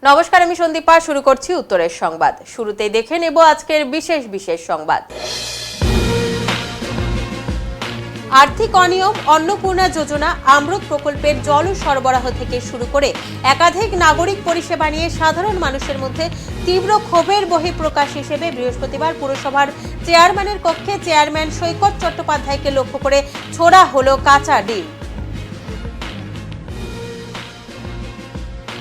নমস্কার, আমি সন্দীপা। শুরু করছি উত্তরের সংবাদ। শুরুতেই দেখে নেব আজকের বিশেষ সংবাদ। আর্থিক অনিয়ম, অন্নপূর্ণা যোজনা, অমৃত প্রকল্পের জল সরবরাহ থেকে শুরু করে একাধিক নাগরিক পরিষেবা নিয়ে সাধারণ মানুষের মধ্যে তীব্র ক্ষোভের বহিঃপ্রকাশ হিসেবে বৃহস্পতিবার পুরসভার চেয়ারম্যানের কক্ষে চেয়ারম্যান সৈকত চট্টোপাধ্যায়কে লক্ষ্য করে ছোড়া হলো কাঁচা ডিম।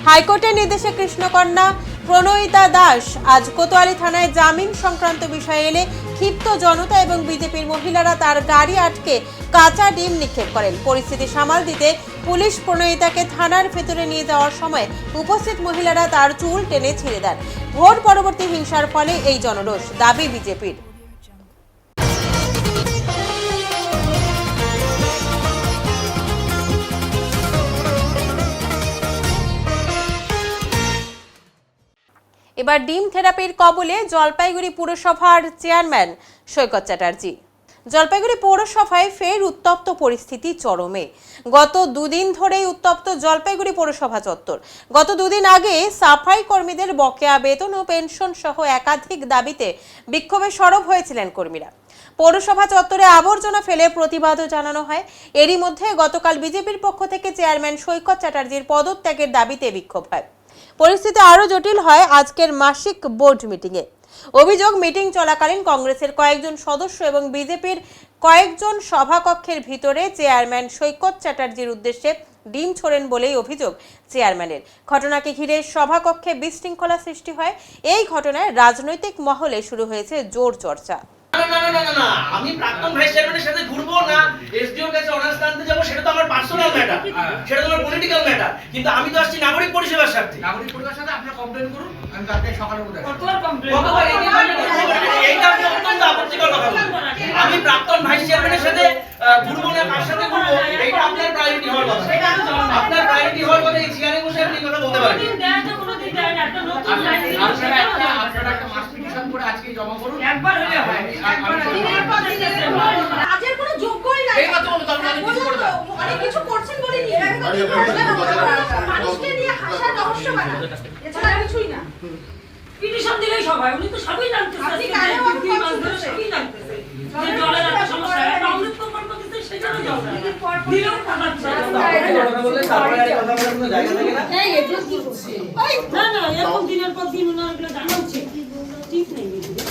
হাইকোর্টের নির্দেশে কৃষ্ণকন্যা প্রণয়িতা দাস আজ কোতোয়ালি থানায় জামিন সংক্রান্ত বিষয়ে এলে ক্ষিপ্ত জনতা এবং বিজেপির মহিলারা তার গাড়ি আটকে কাঁচা ডিম নিক্ষেপ করেন। পরিস্থিতি সামাল দিতে পুলিশ প্রণয়িতাকে থানার ভেতরে নিয়ে যাওয়ার সময় উপস্থিত মহিলারা তার চুল টেনে ছিঁড়ে দেন। ভোট পরবর্তী হিংসার ফলে এই জনরোষ, দাবি বিজেপির। এবার ডিম থেরাপির কবলে জলপাইগুড়ি পুরসভার চেয়ারম্যান সৈকত চ্যাটার্জি। জলপাইগুড়ি পৌরসভায় ফের উত্তপ্ত পরিস্থিতি চরমে। গত দুদিন ধরেই উত্তপ্ত জলপাইগুড়ি পৌরসভা চত্বর। গত দুদিন আগে সাফাই কর্মীদের বকেয়া বেতন ও পেনশন সহ একাধিক দাবিতে বিক্ষোভে সরব হয়েছিলেন কর্মীরা। পৌরসভা চত্বরে আবর্জনা ফেলে প্রতিবাদও জানানো হয়। এরই মধ্যে গতকাল বিজেপির পক্ষ থেকে চেয়ারম্যান সৈকত চ্যাটার্জির পদত্যাগের দাবিতে বিক্ষোভ হয়। পরিস্থিতি আরও জটিল হয় আজকের মাসিক বোর্ড মিটিংয়ে। অভিযোগ, মিটিং চলাকালীন কংগ্রেসের কয়েকজন সদস্য এবং বিজেপির কয়েকজন সভাকক্ষের ভিতরে চেয়ারম্যান সৈকত চ্যাটার্জির উদ্দেশ্যে ডিম ছোড়েন বলেই অভিযোগ চেয়ারম্যানের। ঘটনাকে ঘিরে সভাকক্ষে বিশৃঙ্খলা সৃষ্টি হয়। এই ঘটনায় রাজনৈতিক মহলে শুরু হয়েছে জোর চর্চা। না, আমি প্রাক্তন ভাইস চেয়ারম্যানের সাথে ঘুরবো না, এসডিওর কাছে অনার্স আনতে যাবো, সেটা তো আমার পার্সোনাল ম্যাটার, সেটা তো আমার পলিটিক্যাল ম্যাটার। কিন্তু আমি তো আসছি নাগরিক পরিষেবার স্বার্থে। নাগরিক পরিষেবার সাথে আপনারা কমপ্লেইন করুন, আমি কালকে সকালে বলে দেব। এইটা আপনি অত্যন্ত আপত্তিকর কথা বলছেন। আমি প্রাক্তন ভাইস চেয়ারম্যানের সাথে ঘুরবো না, কার সাথে ঘুরবো, এইটা আপনার প্রায়োরিটি হওয়ার কথা। আপনার প্রায়োরিটি হওয়ার কথা, এই চেয়ারে বসে আপনি কথা বলতে পারেন। আপনারা একটা মাস পিটিশন করে আজকে জমা করুন, একবার হলে হয়। আজের কোনো যোগ্যই নাই। এই কথা বলতে আপনি কিছু করে দাও। অনেক কিছু করছেন বলে নিয়ে মানুষকে নিয়ে হাসার রহস্য বানা। এছাড়া কিছুই না। পিটিশন দিলেই সবাই, উনি তো সবই জানতেছেন। আপনি কারো সবই জানতেছেন। যে জলের একটা সমস্যা, একটা অমৃত প্রকল্প দিতে সেটারও জল নাই। দিলেও পাঠাচ্ছে। কথা বললে তারপরে আর কথা বলার কোনো জায়গা থাকে না। এই এগুলো কি হচ্ছে? না, এরকম দিনের পর দিন ওনার এগুলো জানা উচিত। ঠিক নেই এগুলো।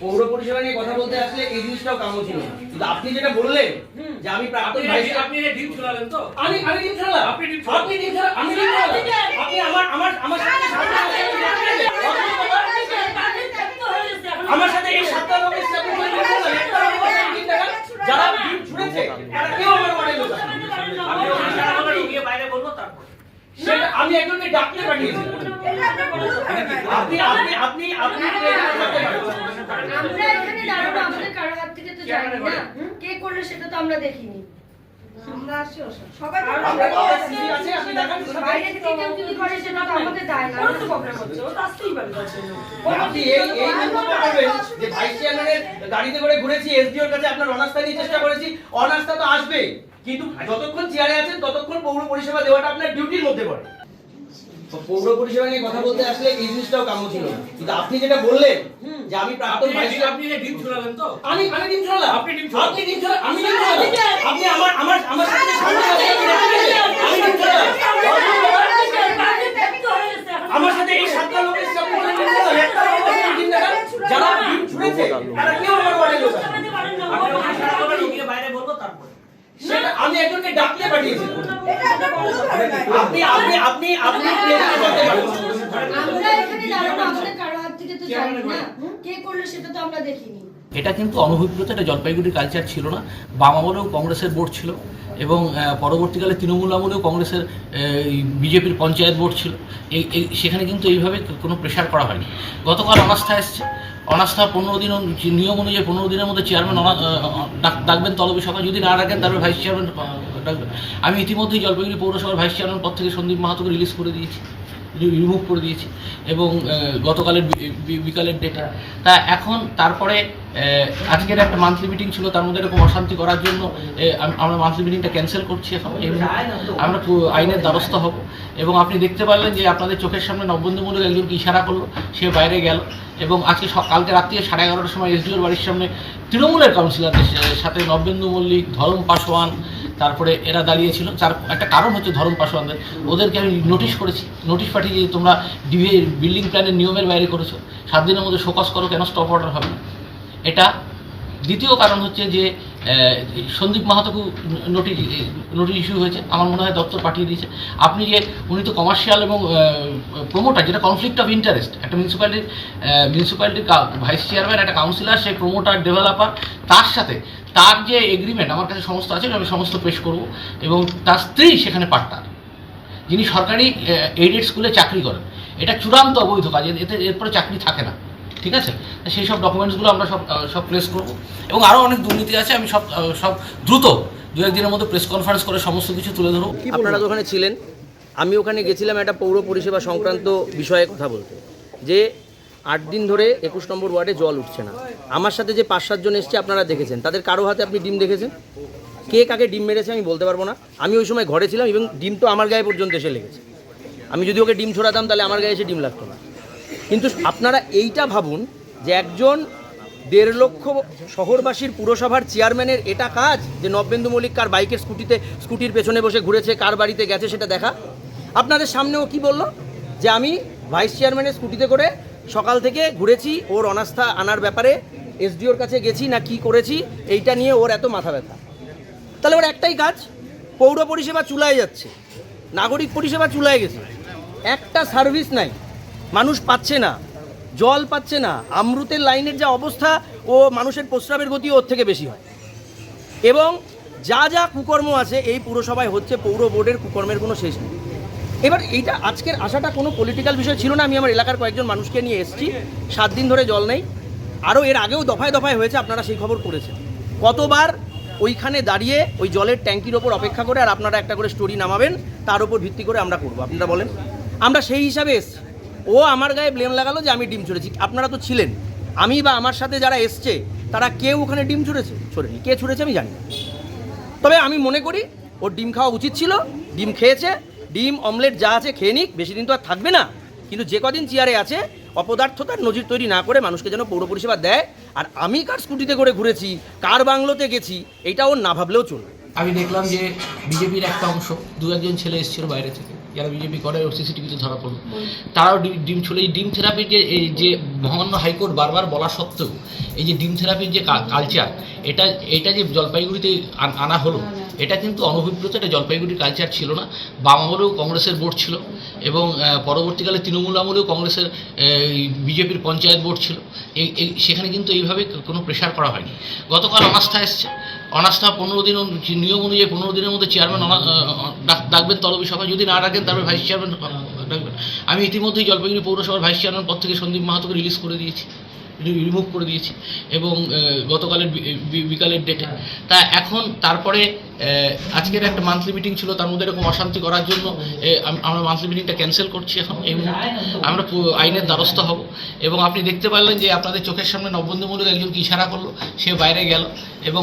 পৌর পরিষেবা নিয়ে কথা বলতে আসলে এই জিনিসটাও কাম্য ছিল না। কিন্তু আপনি যেটা বললেন যে আমি প্রাক্তন ভাইস, আপনি ডিম ছড়ালেন তো? আমি ডিম ছড়ালাম, আপনি ডিম ছড়ালাম, আমি ডিম ছড়ালাম, আপনি আমার সাথে আমার সাথে এই সাতটা লোকের সাথে যারা ডিম ছুঁড়েছে তারা কেউ আমার বাড়ির লোক আছে। বাইরে বলবো তারপর সেটা আমি একজনকে ডাকতে পাঠিয়েছি। আপনি আমরা এখানে দাঁড়ানো, আমাদের কারো হাত থেকে তো যায়নি না। কে করলে সেটা তো আমরা দেখিনি। আমরা আসি সবাই তো বাইরে থেকে কেউ যদি করে সেটা তো আমাদের দায় না। ওর তো প্রবলেম হচ্ছে, ও তো আসতেই পারে। আপনি এই মন্তব্য করবেন যে ভাইস চেয়ারম্যানের গাড়িতে করে ঘুরেছি, এসডিওর কাছে আপনার অনাস্থা নিয়ে চেষ্টা করেছি, অনাস্থা তো আসবে, কিন্তু যতক্ষণ চেয়ারে আছেন ততক্ষণ পৌর পরিষেবা দেওয়াটা আপনার ডিউটির মধ্যে পড়ে। পৌর পরিষেবা নিয়ে কথা বলতে আসলে এই জিনিসটাও কাম্য ছিল না। কিন্তু আপনি যেটা বললেন যে আমি প্রাক্তন ভাইস, আপনি ডিম ছড়ালেন তো? আমি ডিম ছড়ালাম, আপনি ডিম ছড়ালেন, আপনি ডিম ছড়ালেন, আমি ডিম ছড়ালাম, আপনি আমার সাথে সামনে আছে, আমি ডিম ছড়ালাম, আমার সাথে এই সাতটা লোকের সাথে যারা ডিম ছুঁড়েছে তারা কেউ আমার বাড়ির লোক আছে। বাইরে বলবো তারপর সেটা আমি একজনকে ডাকতে পাঠিয়েছি। আপনি আমরা এখানে দাঁড়ানো, আমাদের কারো হাত থেকে তো যায়নি না। কে করলে সেটা তো আমরা দেখিনি। এটা কিন্তু অনভিপ্রেত, এটা জলপাইগুড়ির কালচার ছিল না। বাম আমলেও কংগ্রেসের বোর্ড ছিল এবং পরবর্তীকালে তৃণমূল আমলেও কংগ্রেসের বিজেপির পঞ্চায়েত বোর্ড ছিল। সেখানে কিন্তু এইভাবে কোনো প্রেশার করা হয়নি। গতকাল অনাস্থা এসছে, অনাস্থা 15 দিন নিয়ম অনুযায়ী 15 দিনের মধ্যে চেয়ারম্যান ডাকবেন তলবি সভা, যদি না ডাকেন তারপরে ভাইস চেয়ারম্যান ডাকবেন। আমি ইতিমধ্যেই জলপাইগুড়ি পৌরসভার ভাইস চেয়ারম্যান পদ থেকে সন্দীপ মাহাতোকে রিমুভ করে দিয়েছি এবং গতকালের বিকালের ডেটা তা এখন তারপরে আজকের একটা মান্থলি মিটিং ছিল, তার মধ্যে এরকম অশান্তি করার জন্য আমরা মান্থলি মিটিংটা ক্যান্সেল করছি এখন। এবং আমরা আইনের দ্বারস্থ হব। এবং আপনি দেখতে পারলেন যে আপনাদের চোখের সামনে নববন্ধুমূলক একজনকে ইশারা করলো, সে বাইরে গেল। এবং আজকে কালকে রাত্রি 11:30টার সময় এসডিওর বাড়ির সামনে তৃণমূলের কাউন্সিলরদের সাথে নবেন্দু মল্লিক, ধরম পাসওয়ান, তারপরে এরা দাঁড়িয়েছিল। যার একটা কারণ হচ্ছে ধরম পাসওয়ানদের, ওদেরকে আমি নোটিশ করেছি, নোটিশ পাঠিয়ে যে তোমরা বিল্ডিং প্ল্যানের নিয়মের বাইরে করেছো, 7 দিনের মধ্যে শোকজ করো, কেন স্টপ অর্ডার হবে না। এটা দ্বিতীয় কারণ হচ্ছে যে সন্দীপ মাহাতোকে নোটিশ ইস্যু হয়েছে, আমার মনে হয় দপ্তর পাঠিয়ে দিয়েছে। আপনি যে উনি তো কমার্শিয়াল এবং প্রমোটার, যেটা কনফ্লিক্ট অফ ইন্টারেস্ট, একটা মিউনিসিপ্যালিটির ভাইস চেয়ারম্যান, একটা কাউন্সিলর, সে প্রমোটার ডেভেলপার, তার সাথে তার যে এগ্রিমেন্ট আমার কাছে সমস্ত আছে, আমি সমস্ত পেশ করব। এবং তার স্ত্রী সেখানে পার্টনার, যিনি সরকারি এইডেড স্কুলে চাকরি করেন। এটা চূড়ান্ত অবৈধ কাজ, এরপরে চাকরি থাকে না, ঠিক আছে? সেই সব ডকুমেন্টসগুলো আমরা সব প্রেস করব। এবং আরও অনেক দুর্নীতি আছে, আমি সব দ্রুত 2-1 দিনের মধ্যে প্রেস কনফারেন্স করে সমস্ত কিছু তুলে ধরব। আপনারা তো ওখানে ছিলেন, আমি ওখানে গেছিলাম একটা পৌর পরিষেবা সংক্রান্ত বিষয়ে কথা বলতে, যে 8 দিন ধরে 21 নম্বর ওয়ার্ডে জল উঠছে না। আমার সাথে যে 5-7 জন এসছে আপনারা দেখেছেন, তাদের কারো হাতে আপনি ডিম দেখেছেন? কে কাকে ডিম মেরেছে আমি বলতে পারবো না। আমি ওই সময় ঘরে ছিলাম এবং ডিম তো আমার গায়ে পর্যন্ত এসে লেগেছে। আমি যদি ওকে ডিম ছড়াতাম তাহলে আমার গায়ে এসে ডিম লাগতো না। কিন্তু আপনারা এইটা ভাবুন যে একজন 1.5 লক্ষ শহরবাসীর পুরসভার চেয়ারম্যানের এটা কাজ যে নবেন্দু মল্লিক কার বাইকের স্কুটির পেছনে বসে ঘুরেছে, কার বাড়িতে গেছে সেটা দেখা। আপনাদের সামনেও কি বললো যে আমি ভাইস চেয়ারম্যানের স্কুটিতে করে সকাল থেকে ঘুরেছি, ওর অনাস্থা আনার ব্যাপারে এসডিওর কাছে গেছি না কি করেছি, এইটা নিয়ে ওর এত মাথা ব্যথা। তাহলে ওর একটাই কাজ, পৌর পরিষেবা চুলায় যাচ্ছে, নাগরিক পরিষেবা চুলায় গেছে, একটা সার্ভিস নাই, মানুষ পাচ্ছে না, জল পাচ্ছে না, আমরুতের লাইনের যা অবস্থা, ও মানুষের প্রস্রাবের গতি ওর থেকে বেশি হয়। এবং যা যা কুকর্ম আছে এই পুরসভায় হচ্ছে, পৌর বোর্ডের কুকর্মের কোনো শেষ নেই। এবার এইটা আজকের আশাটা কোনো পলিটিক্যাল বিষয় ছিল না। আমি আমার এলাকার কয়েকজন মানুষকে নিয়ে এসেছি, 7 দিন ধরে জল নেই। আরও এর আগেও দফায় দফায় হয়েছে, আপনারা সেই খবর করেছেন। কতবার ওইখানে দাঁড়িয়ে ওই জলের ট্যাঙ্কির ওপর অপেক্ষা করে, আর আপনারা একটা করে স্টোরি নামাবেন, তার উপর ভিত্তি করে আমরা করবো। আপনারা বলেন, আমরা সেই হিসাবে এসছি। ও আমার গায়ে ব্লেম লাগালো যে আমি ডিম ছুঁড়েছি। আপনারা তো ছিলেন, আমি বা আমার সাথে যারা এসছে তারা কেউ ওখানে ডিম ছুঁড়েনি। কে ছুঁড়েছে আমি জানি না। তবে আমি মনে করি ওর ডিম খাওয়া উচিত ছিল, ডিম খেয়েছে, ডিম অমলেট যা আছে খেয়ে নিক, বেশি দিন তো আর থাকবে না। কিন্তু যে কদিন চেয়ারে আছে অপদার্থতার নজির তৈরি না করে মানুষকে যেন পৌর পরিষেবা দেয়। আর আমি কার স্কুটিতে করে ঘুরেছি, কার বাংলোতে গেছি, এটা ওর না ভাবলেও চলবে। আমি দেখলাম যে বিজেপির একটা অংশ, 2-1 ছেলে এসেছিল বাইরে থেকে, যারা বিজেপি করে, ওর সিসিটিভিতে ধরা পড়লো, তারাও ডিম ছুঁড়ে। এই ডিম থেরাপির যে মহামান্য হাইকোর্ট বারবার বলা সত্ত্বেও এই যে ডিম থেরাপির যে কালচার, এটা যে জলপাইগুড়িতে আনা হলো, এটা কিন্তু অনভিপ্রেত, এটা জলপাইগুড়ির কালচার ছিল না। বাম আমলেও কংগ্রেসের বোর্ড ছিল, এবং পরবর্তীকালে তৃণমূল আমলেও কংগ্রেসের বিজেপির পঞ্চায়েত বোর্ড ছিল। সেখানে কিন্তু এইভাবে কোনো প্রেশার করা হয়নি। গতকাল অনাস্থা এসছে, অনাস্থা 15 দিন, নিয়ম অনুযায়ী 15 দিনের মধ্যে চেয়ারম্যান ডাকবেন তলবি সভায়, যদি না ডাকেন তারপরে ভাইস চেয়ারম্যান ডাকবেন। আমি ইতিমধ্যেই জলপাইগুড়ি পৌরসভার ভাইস চেয়ারম্যান পদ থেকে সন্দীপ মাহাতোকে রিমুভ করে দিয়েছি, এবং গতকালের বিকালের ডেটে। তা এখন তারপরে আজকের একটা মান্থলি মিটিং ছিল, তার মধ্যে এরকম অশান্তি করার জন্য আমরা মান্থলি মিটিংটা ক্যান্সেল করছি এখন। এই মুহূর্তে আমরা আইনের দ্বারস্থ হব। এবং আপনি দেখতে পারলেন যে আপনাদের চোখের সামনে নববন্ধুমূলক একজনকে ইশারা করলো, সে বাইরে গেল। এবং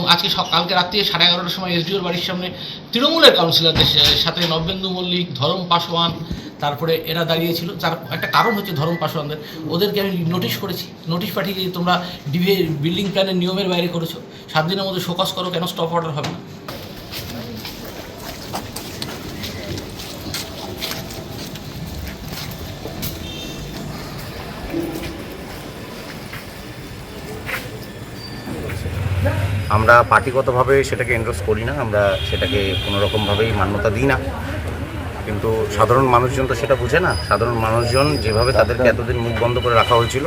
কালকে রাত্রি 11:30টার সময় এসডিওর বাড়ির সামনে তৃণমূলের কাউন্সিলরদের সাথে নবেন্দু মল্লিক, ধরম পাসওয়ান, তারপরে এরা দাঁড়িয়েছিল। যার একটা কারণ হচ্ছে ধরম পাসওয়ানদের, ওদেরকে আমি নোটিশ করেছি, নোটিশ পাঠিয়ে যে তোমরা বিল্ডিং প্ল্যানের নিয়মের বাইরে করেছো, 7 দিনের মধ্যে শোকজ করো, কেন স্টপ অর্ডার হবে না। আমরা পার্টিগতভাবে সেটাকে এন্ডোর্স করি না, আমরা সেটাকে কোনোরকমভাবেই মান্যতা দিই না। কিন্তু সাধারণ মানুষজন তো সেটা বুঝে না। সাধারণ মানুষজন যেভাবে তাদেরকে এতদিন মুখ বন্ধ করে রাখা হয়েছিল,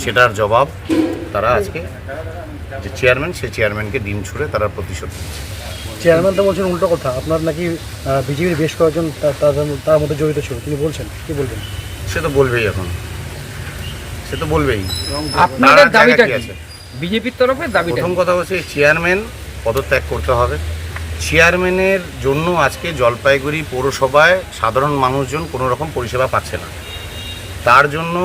সেটার জবাব তারা আজকে যে চেয়ারম্যান, সেই চেয়ারম্যানকে ডিম ছুঁড়ে তারা প্রতিশোধ নিচ্ছে। চেয়ারম্যান তো বলছেন উল্টো কথা, আপনার নাকি বিজেপির বেশ কয়েকজন তার মধ্যে জড়িত ছিল, তিনি বলছেন, কি বলবেন? সে তো বলবেই, এখন সে তো বলবেই। আপনাদের দাবিটা কি আছে? বিজেপির তরফে দাবি, প্রথম কথা হচ্ছে চেয়ারম্যান পদত্যাগ করতে হবে। চেয়ারম্যানের জন্য আজকে জলপাইগুড়ি পৌরসভায় সাধারণ মানুষজন কোনো রকম পরিষেবা পাচ্ছে না। তার জন্য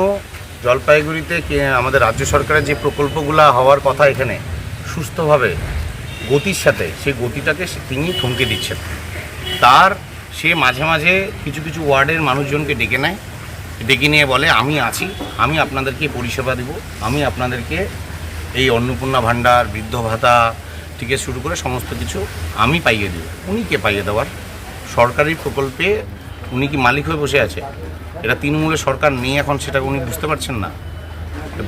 জলপাইগুড়িতে আমাদের রাজ্য সরকারের যে প্রকল্পগুলো হওয়ার কথা এখানে সুস্থভাবে গতির সাথে সেই গতিটাকে তিনি থমকে দিচ্ছেন। সে মাঝে মাঝে কিছু কিছু ওয়ার্ডের মানুষজনকে ডেকে নিয়ে বলে আমি আছি, আমি আপনাদেরকে পরিষেবা দেব, আমি আপনাদেরকে এই অন্নপূর্ণা ভাণ্ডার, বৃদ্ধ ভাতা থেকে শুরু করে সমস্ত কিছু আমি পাইয়ে দেব। উনি কে পাইয়ে দেওয়ার? সরকারি প্রকল্পে উনি কি মালিক হয়ে বসে আছে? এটা তৃণমূলের সরকার নেই এখন, সেটা উনি বুঝতে পারছেন না।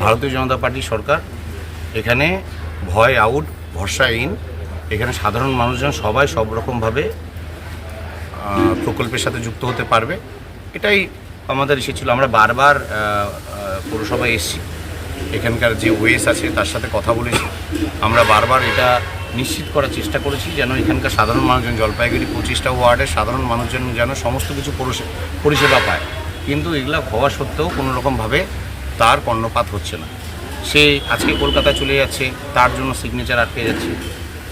ভারতীয় জনতা পার্টির সরকার, এখানে ভয় আউট, ভরসা ইন। এখানে সাধারণ মানুষজন সবাই সব রকমভাবে প্রকল্পের সাথে যুক্ত হতে পারবে, এটাই আমাদের এসেছিল। আমরা বারবার পৌরসভায় এসেছি, এখানকার যে ওয়েস আছে তার সাথে কথা বলেছি। আমরা বারবার এটা নিশ্চিত করার চেষ্টা করেছি যেন এখানকার সাধারণ মানুষজন, জলপাইগুড়ি 25টা ওয়ার্ডের সাধারণ মানুষজন যেন সমস্ত কিছু পরিষেবা পায়। কিন্তু এগুলো হওয়া সত্ত্বেও কোনো রকমভাবে তার কর্ণপাত হচ্ছে না। সে আজকে কলকাতায় চলে যাচ্ছে, তার জন্য সিগনেচার আটকে যাচ্ছে।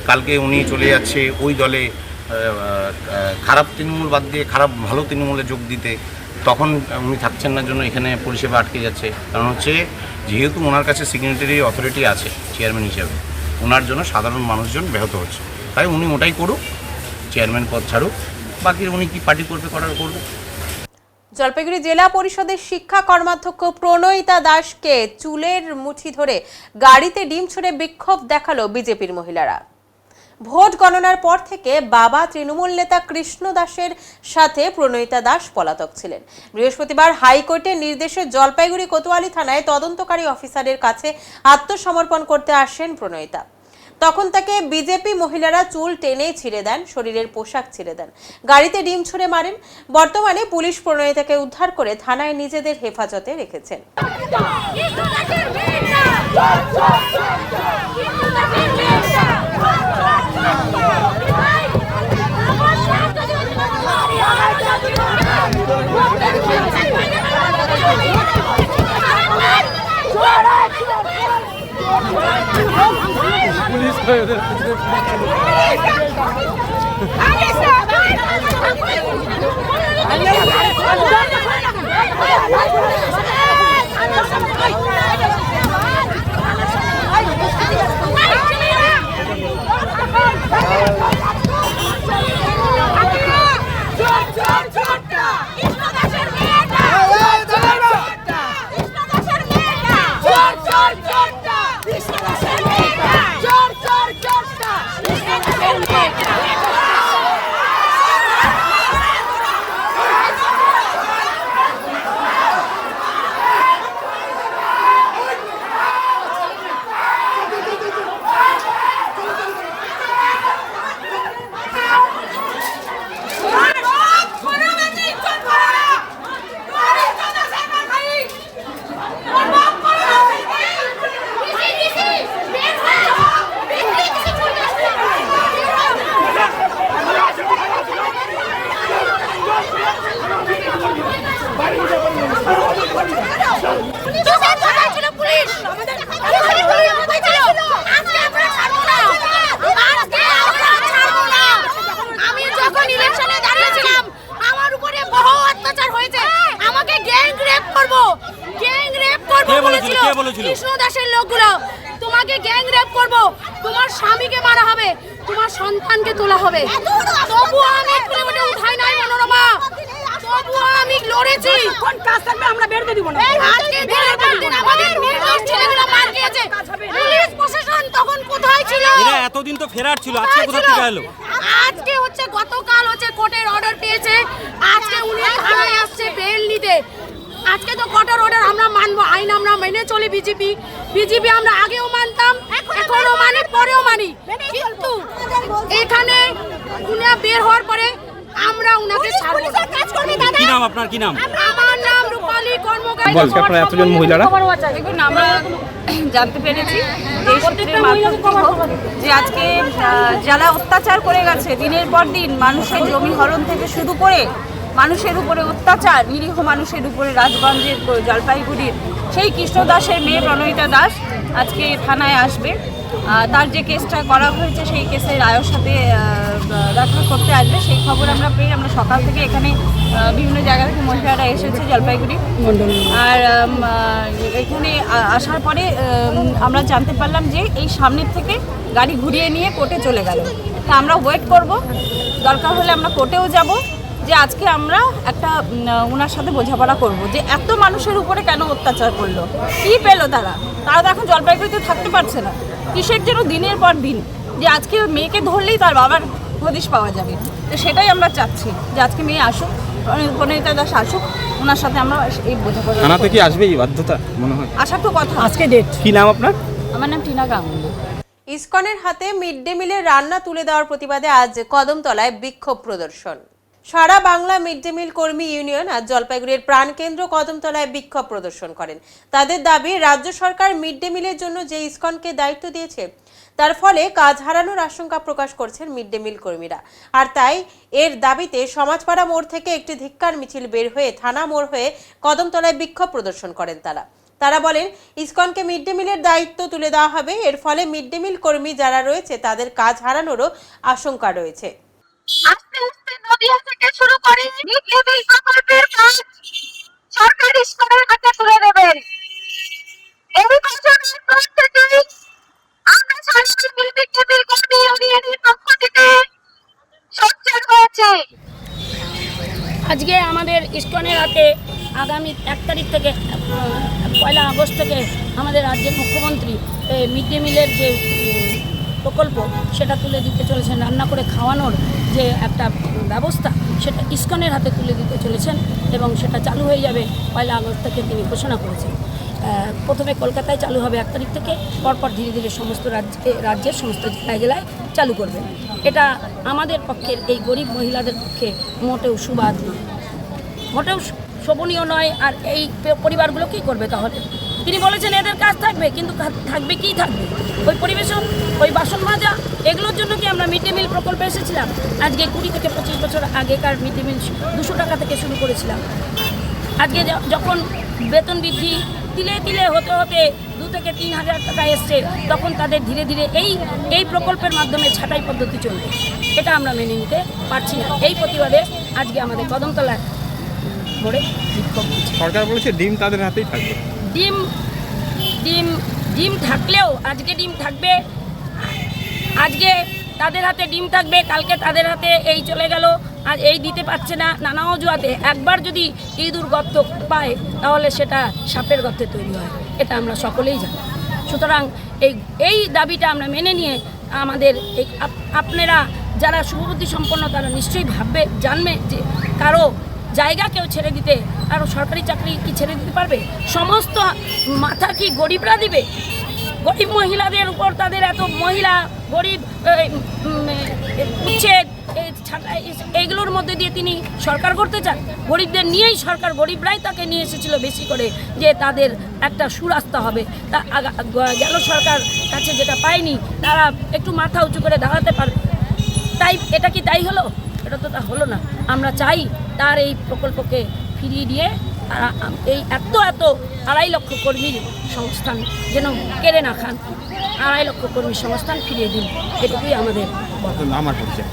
কালকে উনি চলে যাচ্ছে ওই দলে খারাপ তৃণমূল বাদ দিয়ে ভালো তৃণমূলে যোগ দিতে, তখন উনি থাকছেন না জন্য এখানে পরিষেবা আটকে যাচ্ছে। কারণ হচ্ছে যেহেতু ওনার কাছে সিগনেটারি অথরিটি আছে চেয়ারম্যান হিসাবে, ওনার জন্য সাধারণ মানুষজন ব্যাহত হচ্ছে। তাই উনি ওটাই করুক, চেয়ারম্যান পদ ছাড়ুক, বাকি উনি কি পার্টি করবে করবে। জলপাইগুড়ি জেলা পরিষদের শিক্ষা কর্মাধ্যক্ষ প্রণয়িতা দাসকে চুলের মুঠি ধরে গাড়িতে ডিম ছুঁড়ে বিক্ষোভ দেখালো বিজেপির মহিলারা। ভোট গণনার পর থেকে বাবা তৃণমূল নেতা কৃষ্ণ দাসের সাথে প্রণয়িতা দাস পলাতক ছিলেন। বৃহস্পতিবার হাইকোর্টের নির্দেশে জলপাইগুড়ি কোতোয়ালি থানায় তদন্তকারী অফিসারের কাছে আত্মসমর্পণ করতে আসেন প্রণয়িতা। তখন তাকে বিজেপি মহিলারা চুল টেনে ছিঁড়ে দেন, শরীরের পোশাক ছিঁড়ে দেন, গাড়িতে ডিম ছুঁড়ে মারেন। বর্তমানে পুলিশ প্রণয়িতাকে উদ্ধার করে থানায় নিজেদের হেফাজতে রেখেছেন। কৃষ্ণ দাসের লোকগুলো তোমাকে গ্যাং রেপ করব, তোমার স্বামীকে মারা হবে, তোমার সন্তানকে তোলা হবে। তবুও আমি কিলোমিটার উঠাই নাই মনোরমা, তবুও আমি লড়েছি। কোন কাজ থাকবে আমরা বের করে দিব না। আজকে দিনের পর দিন আমাদের নির্দোষ ছেলেগুলো মার খেয়েছে। পুলিশ প্রশাসন তখন কোথায় ছিল? এরা এতদিন তো ফেরার ছিল, আজকে কোথা থেকে এলো? আজকে হচ্ছে গতকাল হচ্ছে কোর্টের অর্ডার পেয়েছে, আজকে উনি থানায় আসছে বেল নিতে। আজকে তো কোর্টের অর্ডার আমরা মানবো, আইন আমরা মেনে চলি। বিজেপি আমরা আগেও মানতাম, এখনো মানি, পরেও মানি। কিন্তু এখানে উনি বের হওয়ার পরে আমরা উনাকে ছাড়বো না। কি নাম আপনার? কি নাম? আমার নাম রূপালী কর্মকার। বলছে আপনারা এতজন মহিলারা দেখুন, আমরা জানতে পেরেছি যে সূত্রের মারফত যে আজকে যারা অত্যাচার করে গেছে, দিনের পর দিন মানুষের জমি হরণ থেকে শুরু করে মানুষের উপরে অত্যাচার, নিরীহ মানুষের উপরে রাজগঞ্জের জলপাইগুড়ির সেই কৃষ্ণ দাসের মেয়ে প্রণয়িতা দাস আজকে থানায় আসবে। তার যে কেসটা করা হয়েছে সেই কেসের রায়ের সাথে দেখা করতে আসবে, সেই খবর আমরা পেয়ে আমরা সকাল থেকে এখানে বিভিন্ন জায়গা থেকে মহিলারা এসেছে জলপাইগুড়ি, আর এখানে আসার পরে আমরা জানতে পারলাম যে এই সামনের থেকে গাড়ি ঘুরিয়ে নিয়ে কোর্টে চলে গেল। তা আমরা ওয়েট করব, দরকার হলে আমরা কোর্টেও যাব, যে আজকে আমরা একটা ওনার সাথে বোঝাপড়া করব যে এত মানুষের উপরে কেন অত্যাচার করলো, কী পেলো তারা তো এখন জলপাইগুড়িতে থাকতে পারছে না, কিসের জন্য দিনের পর দিন, যে আজকে মেয়েকে ধরলেই তার বাবার হদিশ পাওয়া যাবে। তো সেটাই আমরা চাচ্ছি যে আজকে মেয়ে আসুক, প্রণীতা দাস আসুক, ওনার সাথে আমরা এই বোঝাপড়া। থানাতে কি আসবে এই বাধ্যতা মনে হয়? আসার তো কথা। আজকে ডেট কি নাম আপনার? আমার নাম টিনা গাঙ্গুলি। ইসকনের হাতে মিড ডে মিলের রান্না তুলে দেওয়ার প্রতিবাদে আজ কদমতলায় বিক্ষোভ প্রদর্শন। সারা বাংলা মিড ডে মিল কর্মী ইউনিয়ন আজ জলপাইগুড়ির প্রাণকেন্দ্র কদমতলায় বিক্ষোভ প্রদর্শন করেন। তাদের দাবি, রাজ্য সরকার মিড ডে মিলের জন্য যে ইসকনকে দায়িত্ব দিয়েছে তার ফলে কাজ হারানোর আশঙ্কা প্রকাশ করছেন মিড ডে মিল কর্মীরা। আর তাই এর দাবিতে সমাজপাড়া মোড় থেকে একটি ধিক্কার মিছিল বের হয়ে থানা মোড় হয়ে কদমতলায় বিক্ষোভ প্রদর্শন করেন তারা বলেন, ইসকনকে মিড ডে মিলের দায়িত্ব তুলে দেওয়া হবে, এর ফলে মিড ডে মিল কর্মী যারা রয়েছে তাদের কাজ হারানোরও আশঙ্কা রয়েছে। আস্তে আস্তে নদিয়া থেকে শুরু করে মিড ডে মিল প্রকল্পের কাজ সরকার ইসকনের হাতে তুলে দেবেন। এই বছরের পর থেকে আমরা সারা মিড ডে মিল কর্মী ইউনিয়নের পক্ষ থেকে সোচ্চার হয়েছে। আজকে আমাদের ইসকনের হাতে আগামী 1 তারিখ থেকে 1 আগস্ট থেকে আমাদের রাজ্যের মুখ্যমন্ত্রী মিড ডে মিলের যে প্রকল্প সেটা তুলে দিতে চলেছেন, রান্না করে খাওয়ানোর যে একটা ব্যবস্থা সেটা ইসকনের হাতে তুলে দিতে চলেছেন এবং সেটা চালু হয়ে যাবে 1 আগস্ট থেকে তিনি ঘোষণা করেছেন। প্রথমে কলকাতায় চালু হবে 1 তারিখ থেকে, পরপর ধীরে ধীরে সমস্ত রাজ্যের সমস্ত জেলায় চালু করবেন। এটা আমাদের পক্ষের এই গরিব মহিলাদের পক্ষে মোটেও সুবাদ নয়, মোটেও শোভনীয় নয়। আর এই পরিবারগুলো কী করবে তাহলে? তিনি বলেছেন এদের কাজ থাকবে, কিন্তু থাকবে কি থাকবে? ওই পরিবেশন, ওই বাসন মাজা, এগুলোর জন্য কি আমরা মিড ডে মিল প্রকল্পে এসেছিলাম? আজকে 20 থেকে 25 বছর আগেকার মিড ডে মিল 200 টাকা থেকে শুরু করেছিলাম। আজকে যখন বেতন বৃদ্ধি তিলে তিলে হতে হতে 2 থেকে 3 হাজার টাকা এসছে, তখন তাদের ধীরে ধীরে এই প্রকল্পের মাধ্যমে ছাঁটাই পদ্ধতি চলবে। এটা আমরা মেনে নিতে পারছি না। এই প্রতিবাদে আজকে আমাদের কদমতলার মোড়ে বিক্ষোভ। সরকার বলেছে ডিম তাদের হাতেই থাকবে। ডিম থাকলেও আজকে ডিম থাকবে, আজকে তাদের হাতে ডিম থাকবে, কালকে তাদের হাতে এই চলে গেল, আর এই দিতে পারছে না নানা অজুহাতে। একবার যদি ইঁদুর গর্ত পায় তাহলে সেটা সাপের গর্তে তৈরি হয়, এটা আমরা সকলেই জানি। সুতরাং এই দাবিটা আমরা মেনে নিয়ে আমাদের আপনারা যারা শুভবুদ্ধি সম্পন্ন তারা নিশ্চয়ই জানবে যে কারো জায়গা কেউ ছেড়ে দিতে, কারো সরকারি চাকরি কি ছেড়ে দিতে পারবে? সমস্ত মাথা কি গরিবরা দিবে? গরিব মহিলাদের উপর তাদের এত মহিলা গরিব উচ্ছেদ এইগুলোর মধ্যে দিয়ে তিনি সরকার করতে চান। গরিবদের নিয়েই সরকার, গরিবরাই তাকে নিয়ে এসেছিল বেশি করে যে তাদের একটা সুরাস্তা হবে। তা গেল সরকার কাছে যেটা পায়নি, তারা একটু মাথা উঁচু করে দাঁড়াতে পারবে। তাই এটা কি তাই হলো? এটা তো তা হলো না। আমরা চাই তার এই প্রকল্পকে ফিরিয়ে দিয়ে এই এত 2.5 লক্ষ কর্মীর সংস্থান যেন কেড়ে না খান, 2.5 লক্ষ কর্মীর সংস্থান ফিরিয়ে দিন, এটুকুই আমাদের। আমার পক্ষে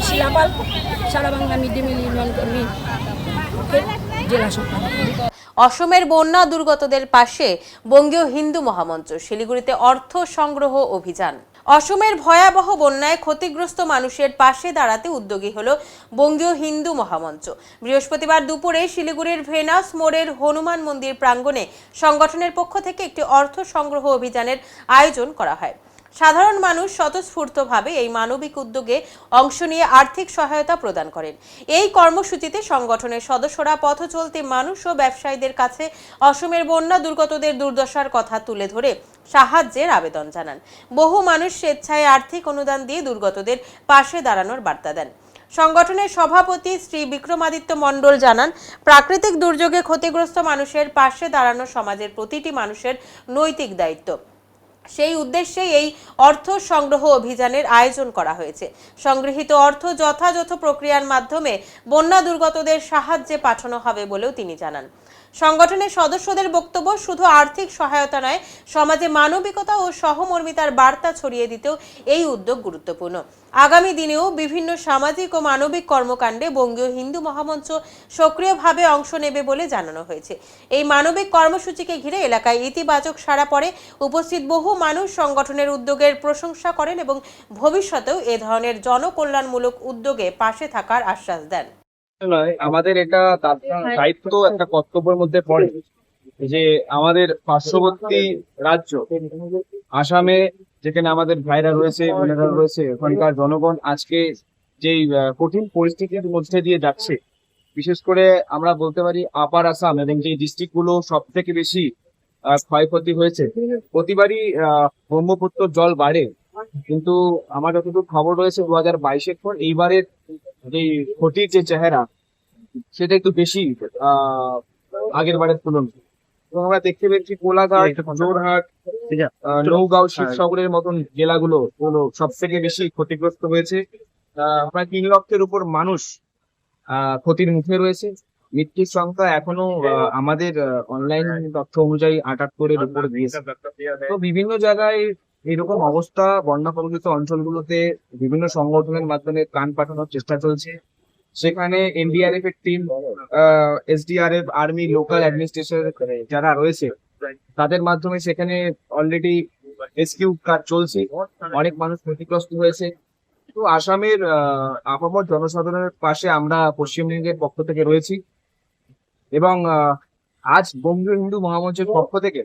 শিলাপাল, সারা Bangla mid day meal union কর্মী জেলা সম্পাদক। অসমের বন্যা দুর্গতদের পাশে বঙ্গীয় হিন্দু মহামঞ্চ। শিলিগুড়িতে অর্থ সংগ্রহ অভিযান। অসমের ভয়াবহ বন্যায় ক্ষতিগ্রস্ত মানুষের পাশে দাঁড়াতে উদ্যোগী হলো বঙ্গীয় হিন্দু মহামঞ্চ। বৃহস্পতিবার দুপুরে শিলিগুড়ির ভেনাস মোড়ের হনুমান মন্দির প্রাঙ্গণে সংগঠনের পক্ষ থেকে একটি অর্থ সংগ্রহ অভিযানের আয়োজন করা হয়। সাধারণ মানুষ স্বতঃস্ফূর্তভাবে এই মানবিক উদ্যোগে অংশ নিয়ে আর্থিক সহায়তা প্রদান করেন। এই কর্মসূচিতে সংগঠনের সদস্যরা পথ চলতি মানুষ ও ব্যবসায়ীদের কাছে অসমের বন্যা দুর্গতদের দুর্দশার কথা তুলে ধরে সাহায্যের আবেদন জানান। বহু মানুষ স্বেচ্ছায় আর্থিক অনুদান দিয়ে দুর্গতদের পাশে দাঁড়ানোর বার্তা দেন। সংগঠনের সভাপতি শ্রী বিক্রমাদিত্য মণ্ডল জানান, প্রাকৃতিক দুর্যোগে ক্ষতিগ্রস্ত মানুষের পাশে দাঁড়ানো সমাজের প্রতিটি মানুষের নৈতিক দায়িত্ব। সেই উদ্দেশ্যে এই অর্থ সংগ্রহ অভিযানের আয়োজন করা হয়েছে। সংগৃহীত অর্থ যথাযথ প্রক্রিয়ার মাধ্যমে বন্যা দুর্গতদের সাহায্যে পাঠানো হবে বলেও তিনি জানান। সংগঠনের সদস্যদের বক্তব্য, শুধু আর্থিক সহায়তা নয়, সমাজে মানবিকতা ও সহমর্মিতার বার্তা ছড়িয়ে দিতেও এই উদ্যোগ গুরুত্বপূর্ণ। আগামী দিনেও বিভিন্ন সামাজিক ও মানবিক কর্মকাণ্ডে বঙ্গীয় হিন্দু মহামঞ্চ সক্রিয়ভাবে অংশ নেবে বলে জানানো হয়েছে। এই মানবিক কর্মসূচিকে ঘিরে এলাকায় ইতিবাচক সাড়া পড়ে। উপস্থিত বহু মানুষ সংগঠনের উদ্যোগের প্রশংসা করেন এবং ভবিষ্যতেও এ ধরনের জনকল্যাণমূলক উদ্যোগে পাশে থাকার আশ্বাস দেন। আমাদের এটা দায়িত্ব, একটা কর্তব্যের মধ্যে পড়ে যে আমাদের পার্শ্ববর্তী রাজ্য আসামে, যেখানে আমাদের ভাইরা রয়েছে, বোনেরা রয়েছে, ওখানকার জনগণ আজকে যেই কঠিন পরিস্থিতির মধ্যে দিয়ে যাচ্ছে, বিশেষ করে আমরা বলতে পারি আপার আসাম এবং যে ডিস্ট্রিক্ট গুলো সব থেকে বেশি ক্ষয়ক্ষতি হয়েছে। প্রতিবারই ব্রহ্মপুত্র জল বাড়ে, কিন্তু আমার যতটুকু খবর রয়েছে 2022-এর পর এইবারের যে ক্ষতির যে চেহারা সেটা একটু বেশি আগের বারের তুলনায়। এবং আমরা দেখতে পেয়েছি কোলাঘাট, জোরহাট, নৌগাঁও, শিবসাগরের মতন জেলাগুলো সব থেকে বেশি ক্ষতিগ্রস্ত হয়েছে। প্রায় 3 লক্ষের উপর মানুষ ক্ষতির মুখে রয়েছে। মৃত্যুর সংখ্যা এখনো আমাদের অনলাইন তথ্য অনুযায়ী 78-এর উপরে দিয়েছে। তো বিভিন্ন জায়গায় এরকম অবস্থা, বন্যা প্রভাবিত অঞ্চলগুলোতে বিভিন্ন সংগঠনের মাধ্যমে ত্রাণ পাঠানোর চেষ্টা চলছে। সেখানে এনডিআরএফ এর team, SDRF, army, local administration যারা রয়েছে তাদের মাধ্যমে সেখানে অলরেডি রেস্কিউ কাজ চলছে। অনেক মানুষ ক্ষতিগ্রস্ত হয়েছে। তো আসামের আপামর জনসাধারণের পাশে আমরা পশ্চিমবঙ্গের পক্ষ থেকে রয়েছি এবং আজ বঙ্গীয় হিন্দু মহামঞ্চের পক্ষ থেকে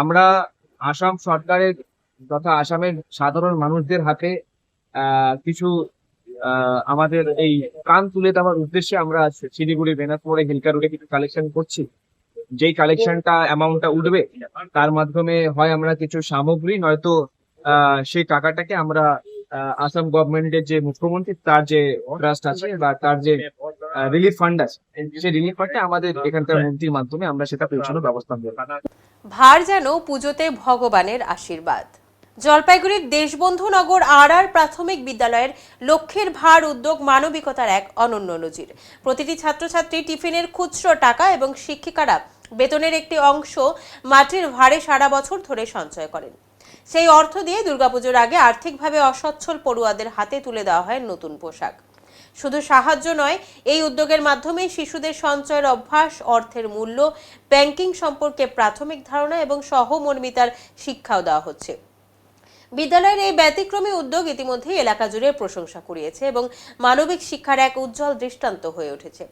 আমরা আসাম সরকারের তথা আসামের সাধারণ মানুষদের হাতে কিছু আমাদের এই কান তুলে দেওয়ার উদ্দেশ্যে আমরা শিলিগুড়ি, বেনারপুরে, হিলকা রোডে কিছু কালেকশন করছি। যেই কালেকশনটা অ্যামাউন্টটা উঠবে তার মাধ্যমে হয় আমরা কিছু সামগ্রী, নয়তো সেই টাকাটাকে আমরা আসাম গভর্নমেন্টের যে মুখ্যমন্ত্রী তার যে ট্রাস্ট আছে বা তার যে রিলিফ ফান্ড আছে, সেই রিলিফ ফান্ডে আমাদের এখানকার মন্ত্রীর মাধ্যমে আমরা সেটা পৌঁছানোর ব্যবস্থা করব। ভার যেন পুজোতে ভগবানের আশীর্বাদ। জলপাইগুড়ির দেশবন্ধু নগর আর প্রাথমিক বিদ্যালয়ের লক্ষ্মীর ভার উদ্যোগ মানবিকতার এক অনন্য নজির। প্রতিটি ছাত্রছাত্রী টিফিনের খুচরো টাকা এবং শিক্ষিকারা বেতনের একটি অংশ মাটির ভারে সারা বছর ধরে সঞ্চয় করেন। সেই অর্থ দিয়ে দুর্গাপুজোর আগে আর্থিকভাবে অসচ্ছল পড়ুয়াদের হাতে তুলে দেওয়া হয় নতুন পোশাক। শুধু সাহায্য নয়, এই উদ্যোগের মাধ্যমে শিশুদের সঞ্চয়ের অভ্যাস, অর্থের মূল্য, ব্যাংকিং সম্পর্কে প্রাথমিক ধারণা এবং সহমর্মিতার শিক্ষাও দেওয়া হচ্ছে। বিদ্যালয়ের এই ব্যতিক্রমী উদ্যোগ ইতিমধ্যে এলাকা জুড়ে প্রশংসা কুড়িয়েছে এবং মানবিক শিক্ষার এক উজ্জ্বল দৃষ্টান্ত হয়ে উঠেছে।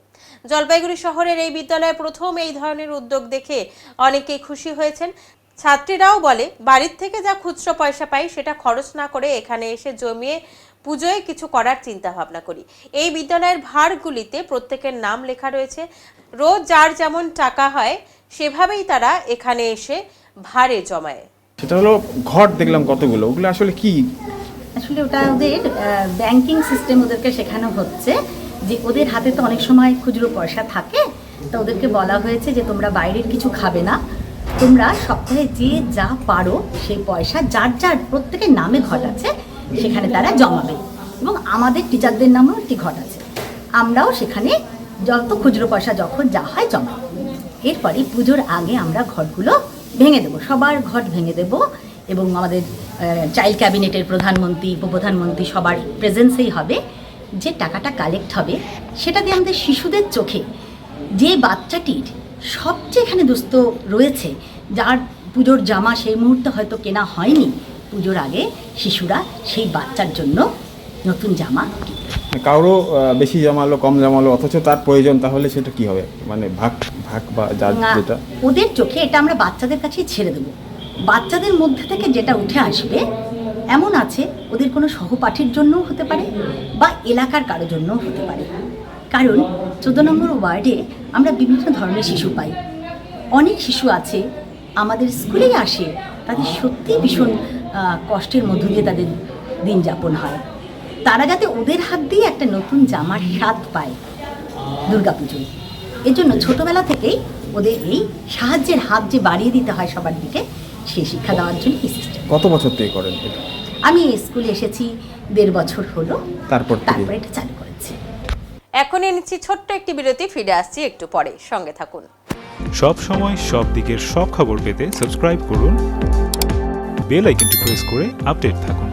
জলপাইগুড়ি শহরের এই বিদ্যালয়ে প্রথম এই ধরনের উদ্যোগ দেখে অনেকেই খুশি হয়েছেন। ছাত্রীরাও বলে, বাড়ির থেকে যা খুচরো পয়সা পাই সেটা খরচ না করে এখানে এসে জমিয়ে পুজোয় কিছু করার চিন্তা ভাবনা করি। এই বিদ্যালয়ের ভারগুলিতে প্রত্যেকের নাম লেখা রয়েছে। রোজ যার যেমন টাকা হয় সেভাবেই তারা এখানে এসে ভারে জমায়। সেটা হলো ঘট দেখলাম কতগুলো, ওগুলো আসলে কি? আসলে ওটা ওদের ব্যাংকিং সিস্টেম ওদেরকে শেখানো হচ্ছে যে ওদের হাতে তো অনেক সময় খুচরো পয়সা থাকে, তো ওদেরকে বলা হয়েছে যে তোমরা বাইরের কিছু খাবে না, তোমরা সপ্তাহে যে যা পারো সেই পয়সা যার যার প্রত্যেকের নামে ঘট আছে সেখানে তারা জমাবে। এবং আমাদের টিচারদের নামেও একটি ঘট আছে, আমরাও সেখানে যত খুচরো পয়সা যখন যা হয় জমাই। এরপরে পুজোর আগে আমরা ঘটগুলো ভেঙে দেবো, সবার ঘট ভেঙে দেব এবং আমাদের চাইল্ড ক্যাবিনেটের প্রধানমন্ত্রী, উপপ্রধানমন্ত্রী সবার প্রেজেন্সেই হবে। যে টাকাটা কালেক্ট হবে সেটা দিয়ে আমাদের শিশুদের চোখে যে বাচ্চাটির সবচেয়ে এখানে দুস্থ রয়েছে, যার পুজোর জামা সেই মুহূর্তে হয়তো কেনা হয়নি, পুজোর আগে শিশুরা সেই বাচ্চার জন্য নতুন জামা কারো বেশি জমালো, কম জমালো, অথচ তার প্রয়োজন, তাহলে সেটা কি হবে? মানে ভাগ ভাগ বা যেটা ওদের চোখে, এটা আমরা বাচ্চাদের কাছেই ছেড়ে দেবো। বাচ্চাদের মধ্যে থেকে যেটা উঠে আসবে, এমন আছে ওদের কোনো সহপাঠীর জন্যও হতে পারে বা এলাকার কারো জন্যও হতে পারে। কারণ 14 নম্বর ওয়ার্ডে আমরা বিভিন্ন ধরনের শিশু পাই। অনেক শিশু আছে আমাদের স্কুলেই আসে, তাদের সত্যিই ভীষণ কষ্টের মধ্য দিয়ে তাদের দিন যাপন হয়। তারা যাতে ওদের হাত দিয়ে একটা নতুন জামার স্বাদ পায় দুর্গাপুজোয়, এজন্য ছোটবেলা থেকেই ওদের এই সাহায্যের হাত যে বাড়িয়ে দিতে হয় সবার দিকে, সেই শিক্ষা দেওয়ার জন্য এই সিস্টেম। কত বছর থেকে করেন এটা? আমি এই স্কুলে এসেছি 1.5 বছর হলো, তারপরে এটা চালু করেছি। এখন নিচ্ছি ছোট্ট একটি বিরতি, ফিরে আসছি একটু পরে, সঙ্গে থাকুন। সব সময় সব দিকের সব খবর পেতে সাবস্ক্রাইব করুন, বেল আইকনটি প্রেস করে আপডেট থাকুন।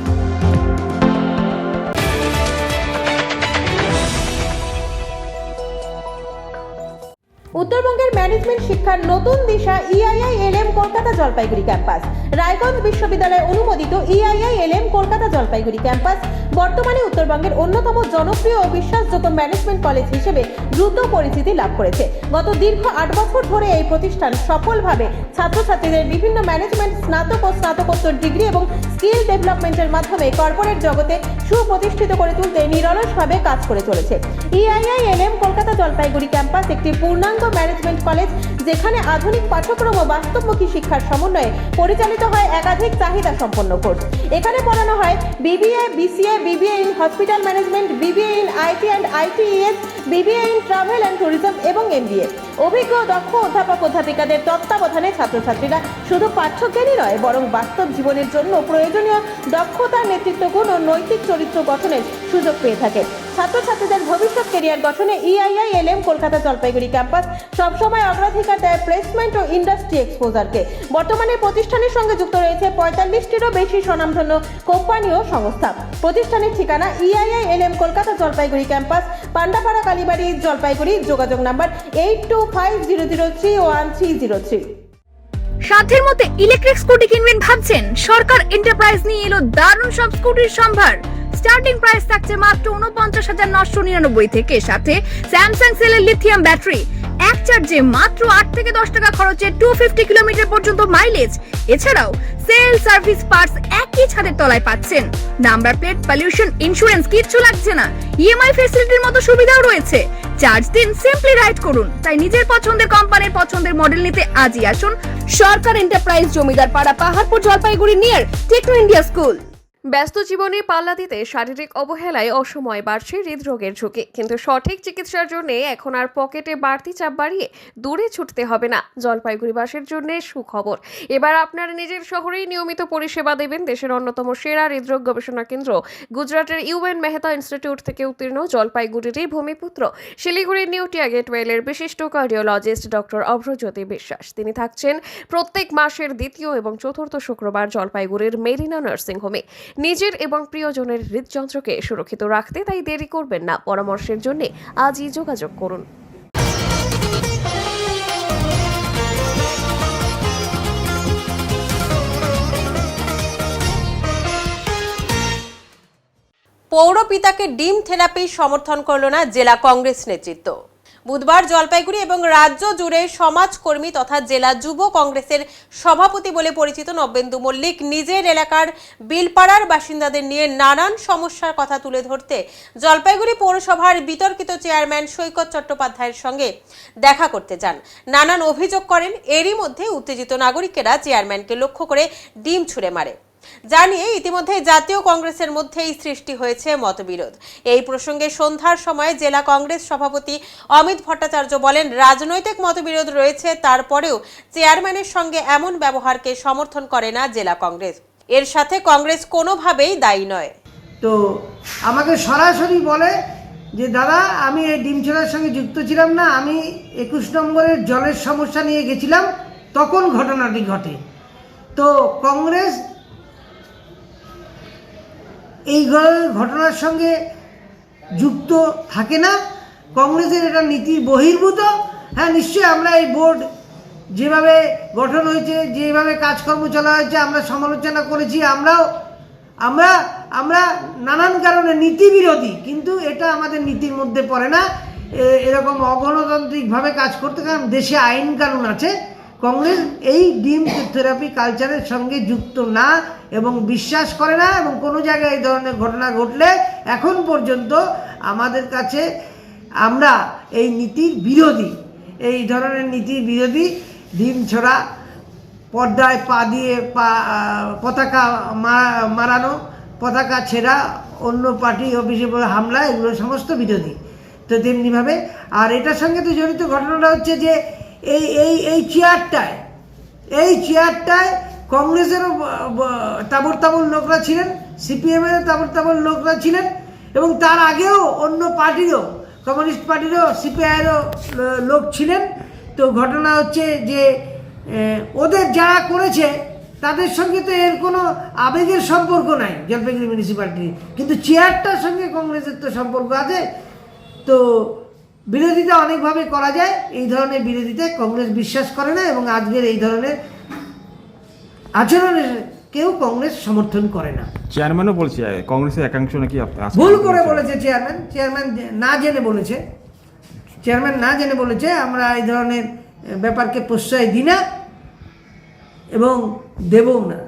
উত্তরবঙ্গের ম্যানেজমেন্ট শিক্ষার নতুন দিশা EIILM কলকাতা জলপাইগুড়ি ক্যাম্পাস। রায়গঞ্জ বিশ্ববিদ্যালয় অনুমোদিত EIILM কলকাতা জলপাইগুড়ি ক্যাম্পাস বর্তমানে উত্তরবঙ্গের অন্যতম জনপ্রিয় ও বিশ্বাসযোগ্য ম্যানেজমেন্ট কলেজ হিসেবে দ্রুত পরিচিতি লাভ করেছে। গত দীর্ঘ 8 বছর ধরে এই প্রতিষ্ঠান সফলভাবে ছাত্রছাত্রীদের বিভিন্ন ম্যানেজমেন্ট স্নাতক ও স্নাতকোত্তর ডিগ্রি এবং স্কিল ডেভেলপমেন্টের মাধ্যমে কর্পোরেট জগতে সুপ্রতিষ্ঠিত করে তুলতে নিরলসভাবে কাজ করে চলেছে। EIILM কলকাতা জলপাইগুড়ি ক্যাম্পাস একটি পূর্ণাঙ্গ ম্যানেজমেন্ট কলেজ, যেখানে আধুনিক পাঠ্যক্রম ও বাস্তবমুখী শিক্ষার সমন্বয়ে পরিচালিত হয় একাধিক চাহিদা সম্পন্ন কোর্স। এখানে পড়ানো হয় BBA, BCA, BBA in hospital management, BBA in IT and ITES, BBA in travel and tourism এবং MBA। অভিজ্ঞ দক্ষ অধ্যাপক অধ্যাপিকাদের তত্ত্বাবধানে ছাত্রছাত্রীরা শুধু পাঠ্যজ্ঞানই নয়, বরং বাস্তব জীবনের জন্য প্রয়োজনীয় দক্ষতা, নেতৃত্ব গুণ ও নৈতিক চরিত্র গঠনের সুযোগ পেয়ে থাকে। ছাত্রছাত্রীদের ভবিষ্যৎ ক্যারিয়ার গঠনে EIILM কলকাতা জলপাইগুড়ি ক্যাম্পাস সবসময় অগ্রাধিকার দেয় প্লেসমেন্ট ও ইন্ডাস্ট্রি এক্সপোজারকে। বর্তমানে প্রতিষ্ঠানের সঙ্গে যুক্ত রয়েছে 45টিরও বেশি স্বনামধন্য কোম্পানি ও সংস্থা। প্রতিষ্ঠানের ঠিকানা EIILM কলকাতা জলপাইগুড়ি ক্যাম্পাস, পান্ডাপাড়া, কালীবাড়ি, জলপাইগুড়ি। যোগাযোগ নাম্বার 8250031303। সাধ্যের মধ্যে ইলেকট্রিক স্কুটি কিনবেন ভাবছেন? সরকার এন্টারপ্রাইজ নিয়ে এলো দারুণ সব স্কুটির সম্ভার। স্টার্টিং প্রাইস থাকছে মাত্র 49,999 থেকে, সাথে স্যামসাং সেলের লিথিয়াম ব্যাটারি, এক চার্জে মাত্র 8 থেকে 10 টাকা খরচে 250 কিলোমিটার পর্যন্ত মাইলেজ। এছাড়াও সেল, সার্ভিস, পার্টস একই ছাদের তলায় পাচ্ছেন। নাম্বার প্লেট, পলিউশন ইন্স্যুরেন্স কিচ্ছু লাগছে না। EMI ফ্যাসিলিটির মতো সুবিধাও রয়েছে। চার্জ দিন, সিম্পলি রাইড করুন। তাই নিজের পছন্দের কোম্পানির পছন্দের মডেল নিতে আজই আসুন সরকার enterprise, Jamidar Para, Paharpur, Jalpaiguri, near Techno India school. ব্যস্ত জীবনে পাল্লা দিতে শারীরিক অবহেলায় অসময় বাড়ছে হৃদরোগের ঝুঁকি, কিন্তু সঠিক চিকিৎসার জন্য এখন আর পকেটে বাড়তি চাপ বাড়িয়ে দূরে ছুটতে হবে না। জলপাইগুড়িবাসীর জন্য সুখবর, এবার আপনার নিজের শহরেই নিয়মিত পরিষেবা দেবেন দেশের অন্যতম সেরা হৃদরোগ গবেষণা কেন্দ্র গুজরাটের UN মেহতা ইনস্টিটিউট থেকে উত্তীর্ণ জলপাইগুড়িরই ভূমিপুত্র শিলিগুড়ির নিউ টিয়া গেটওয়েলের বিশিষ্ট কার্ডিওলজিস্ট ডক্টর অভ্রজ্যোতি বিশ্বাস। তিনি থাকছেন প্রত্যেক মাসের দ্বিতীয় এবং চতুর্থ শুক্রবার জলপাইগুড়ির মেরিনা নার্সিং হোমে। নিজের এবং প্রিয়জনের হৃদযন্ত্রকে সুরক্ষিত রাখতে তাই দেরি করবেন না। পরামর্শের জন্য আজই যোগাযোগ করুন। পৌরপিতাকে ডিম থেরাপি সমর্থন করল না জেলা কংগ্রেস নেতৃত্ব। বুধবার জলপাইগুড়ি এবং রাজ্য জুড়ে সমাজকর্মী তথা জেলা যুব কংগ্রেসের সভাপতি বলে পরিচিত নবেন্দু মল্লিক নিজের এলাকার বিলপাড়ার বাসিন্দাদের নিয়ে নানান সমস্যার কথা তুলে ধরতে জলপাইগুড়ি পৌরসভার বিতর্কিত চেয়ারম্যান সৈকত চট্টোপাধ্যায়ের সঙ্গে দেখা করতে যান। নানান অভিযোগ করেন। এরই মধ্যে উত্তেজিত নাগরিকেরা চেয়ারম্যানকে লক্ষ্য করে ডিম ছুঁড়ে মারে। জানিয়ে ইতিমধ্যে জাতীয় কংগ্রেসের মধ্যেই সৃষ্টি হয়েছে মতবিরোধ। এই প্রসঙ্গে সন্ধ্যার সময় জেলা কংগ্রেস সভাপতি অমিত ভট্টাচার্য বলেন, রাজনৈতিক মতবিরোধ রয়েছে, তারপরেও চেয়ারম্যানের সঙ্গে এমন ব্যবহারকে সমর্থন করে না জেলা কংগ্রেস। এর সাথে কংগ্রেস কোনোভাবেই দায়ী নয়। তো আমাকে সরাসরি বলে যে দাদা, আমি এই ডিম ছোড়ার সঙ্গে যুক্ত ছিলাম না, আমি 21 নম্বরের জলের সমস্যা নিয়ে গেছিলাম, তখন ঘটনাটি ঘটে। তো কংগ্রেস এই ঘটনার সঙ্গে যুক্ত থাকে না। কংগ্রেসের এটা নীতি বহির্ভূত। হ্যাঁ, নিশ্চয়ই আমরা এই বোর্ড যেভাবে গঠন হয়েছে, যেভাবে কাজকর্ম চলা হয়েছে, আমরা সমালোচনা করেছি। আমরা নানান কারণে নীতি বিরোধী, কিন্তু এটা আমাদের নীতির মধ্যে পড়ে না এরকম অগণতান্ত্রিকভাবে কাজ করতে, কারণ দেশে আইন কানুন আছে। কংগ্রেস এই ডিম থেরাপি কালচারের সঙ্গে যুক্ত না এবং বিশ্বাস করে না, এবং কোনো জায়গায় এই ধরনের ঘটনা ঘটলে এখন পর্যন্ত আমাদের কাছে আমরা এই নীতির বিরোধী, এই ধরনের নীতির বিরোধী। ডিম ছোড়া, পর্দায় পা দিয়ে পতাকা মারানো, পতাকা ছেঁড়া, অন্য পার্টি অফিসে হামলা, এগুলো সমস্ত বিরোধী। তো তেমনিভাবে আর এটার সঙ্গে তো জড়িত ঘটনাটা হচ্ছে যে এই চেয়ারটায় কংগ্রেসেরও তাবড় তাবড় লোকরা ছিলেন, সিপিএমেরও তাবড় তাবড় লোকরা ছিলেন, এবং তার আগেও অন্য পার্টিরও, কমিউনিস্ট পার্টিরও, সিপিআইয়েরও লোক ছিলেন। তো ঘটনা হচ্ছে যে ওদের যারা করেছে তাদের সঙ্গে তো এর কোনো আবেগের সম্পর্ক নাই জলপাইগুড়ি মিউনিসিপ্যালিটি, কিন্তু চেয়ারটার সঙ্গে কংগ্রেসের তো সম্পর্ক আছে। তো বিরোধিতা অনেকভাবে করা যায়, এই ধরনের বিরোধিতায় কংগ্রেস বিশ্বাস করে না, এবং আজকের এই ধরনের আচরণের কেউ কংগ্রেস সমর্থন করে না। চেয়ারম্যানও বলছে কংগ্রেসের একাংশ নাকি ভুল করে বলেছে চেয়ারম্যান না জেনে বলেছে, আমরা এই ধরনের ব্যাপারকে প্রশ্রয় দিই না এবং দেবও না।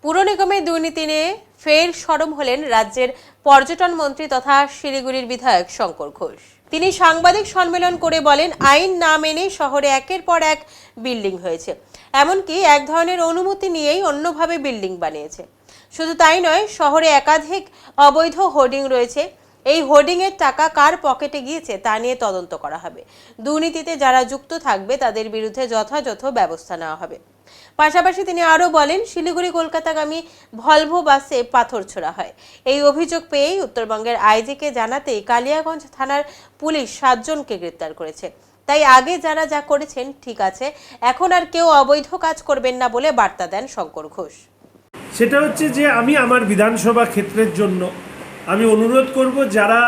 পুর নিগমের দুর্নীতি নিয়ে ফের সরব হলেন রাজ্যের পর্যটন মন্ত্রী তথা শিলিগুড়ির বিধায়ক শঙ্কর ঘোষ। তিনি সাংবাদিক সম্মেলন করে বলেন, আইন না মেনে শহরে একের পর এক বিল্ডিং হয়েছে, এমনকি এক ধরনের অনুমতি নিয়েই অন্যভাবে বিল্ডিং বানিয়েছে। শুধু তাই নয়, শহরে একাধিক অবৈধ হোর্ডিং রয়েছে। এই হোর্ডিংয়ের টাকা কার পকেটে গিয়েছে তা নিয়ে তদন্ত করা হবে। দুর্নীতিতে যারা যুক্ত থাকবে তাদের বিরুদ্ধে যথাযথ ব্যবস্থা নেওয়া হবে। পাশাপাশি তিনি আরও বলেন, শিলিগুড়ি কলকাতাগামী ভলভো বাসে পাথর ছোড়া হয়। এই অভিযোগ পেয়েই উত্তরবঙ্গের আইজিকে জানাতেই কালিয়াগঞ্জ থানার পুলিশ 7 জনকে গ্রেপ্তার করেছে। তাই আগে যারা যা করেছেন ঠিক আছে, এখন আর কেউ অবৈধ কাজ করবেন না বলে বার্তা দেন শঙ্কর ঘোষ। সেটা হচ্ছে যে আমি আমার বিধানসভা ক্ষেত্রের জন্য আমি অনুরোধ করব, যারা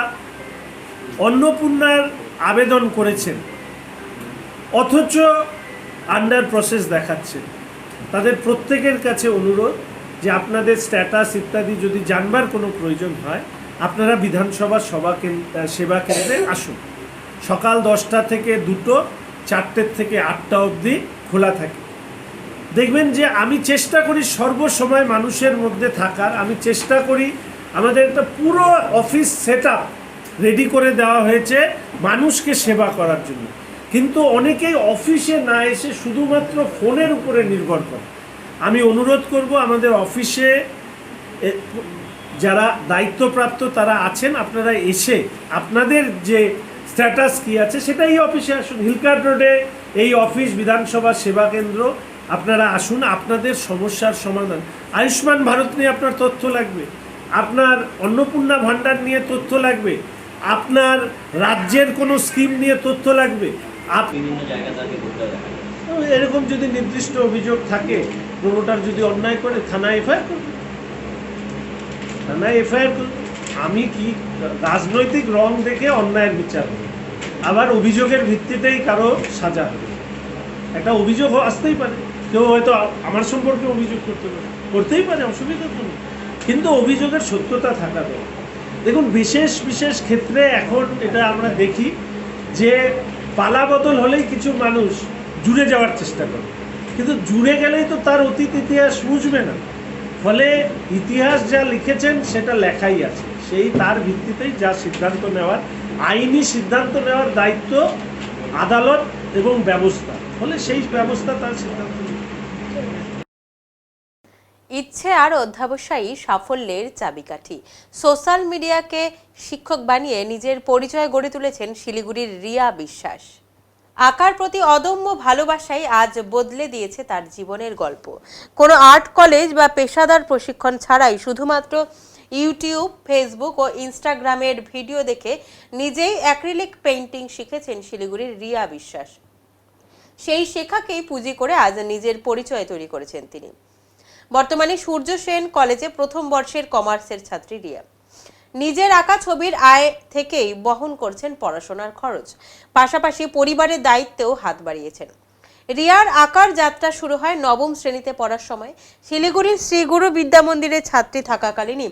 অন্নপূর্ণার আবেদন করেছেন অথচ আন্ডার প্রসেস দেখাচ্ছে, তাদের প্রত্যেকের কাছে অনুরোধ যে আপনাদের স্ট্যাটাস ইত্যাদি যদি জানবার কোনো প্রয়োজন হয়, আপনারা বিধানসভা সেবা কেন্দ্রে আসুন। সকাল 10টা থেকে 2টো, 4টে থেকে 8টা অবধি খোলা থাকে। দেখবেন যে আমি চেষ্টা করি সর্বসময় মানুষের মধ্যে থাকার, আমি চেষ্টা করি, আমাদের একটা পুরো অফিস সেটআপ রেডি করে দেওয়া হয়েছে মানুষকে সেবা করার জন্য। কিন্তু অনেকেই অফিসে না এসে শুধুমাত্র ফোনের উপরে নির্ভর করে। আমি অনুরোধ করব, আমাদের অফিসে যারা দায়িত্বপ্রাপ্ত তারা আছেন, আপনারা এসে আপনাদের যে স্ট্যাটাস কী আছে সেটা এই অফিসে আসুন। হিলকার্ট রোডে এই অফিস বিধানসভা সেবা কেন্দ্র, আপনারা আসুন, আপনাদের সমস্যার সমাধান। আয়ুষ্মান ভারত নিয়ে আপনার তথ্য লাগবে, আপনার অন্নপূর্ণা ভাণ্ডার নিয়ে তথ্য লাগবে, আপনার রাজ্যের কোনো স্কিম নিয়ে তথ্য লাগবে। এরকম যদি নির্দিষ্ট অভিযোগ থাকে, প্রমোটার যদি অন্যায় করে, থানায় এফআইআর করবে। আমি কি রাজনৈতিক রং দেখে অন্যায়ের বিচার হবে, আবার অভিযোগের ভিত্তিতেই কারো সাজা হবে। একটা অভিযোগ আসতেই পারে, কেউ হয়তো আমার সম্পর্কে অভিযোগ করতেই পারে, অসুবিধা তো নেই, কিন্তু অভিযোগের সত্যতা থাকা দরকার। দেখুন, বিশেষ ক্ষেত্রে এখন এটা আমরা দেখি যে পালা বদল হলেই কিছু মানুষ জুড়ে যাওয়ার চেষ্টা করে, কিন্তু জুড়ে গেলেই তো তার অতীত ইতিহাস বুঝবে না। ফলে ইতিহাস যা লিখেছেন সেটা লেখাই আছে, সেই তার ভিত্তিতেই যা সিদ্ধান্ত নেওয়ার, আইনি সিদ্ধান্ত নেওয়ার দায়িত্ব আদালত এবং ব্যবস্থা। ফলে সেই ব্যবস্থা তার সিদ্ধান্ত। ইচ্ছে আর অধ্যাবসায়ী সাফল্যের চাবিকাঠি। সোশ্যাল মিডিয়াকে শিক্ষক বানিয়ে নিজের পরিচয় গড়ে তুলেছেন শিলিগুড়ির রিয়া বিশ্বাস। আঁকার প্রতি অদম্য ভালোবাসাই আজ বদলে দিয়েছে তার জীবনের গল্প। কোনো আর্ট কলেজ বা পেশাদার প্রশিক্ষণ ছাড়াই শুধুমাত্র ইউটিউব, ফেসবুক ও ইনস্টাগ্রামের ভিডিও দেখে নিজেই অ্যাক্রিলিক পেইন্টিং শিখেছেন শিলিগুড়ির রিয়া বিশ্বাস। সেই শেখাকেই পুঁজি করে আজ নিজের পরিচয় তৈরি করেছেন তিনি। বর্তমানে সূর্য সেন কলেজে প্রথম বর্ষের কমার্সের ছাত্রী রিয়া। নিজের আঁকা ছবির আয় থেকেই বহন করছেন পড়াশোনার খরচ, পাশাপাশি পরিবারের দায়িত্বেও হাত বাড়িয়েছেন। রিয়ার আঁকার যাত্রা শুরু হয় 9ম শ্রেণীতে পড়ার সময়। শিলিগুড়ির শ্রীগুরু বিদ্যা মন্দিরের ছাত্রী থাকাকালীনই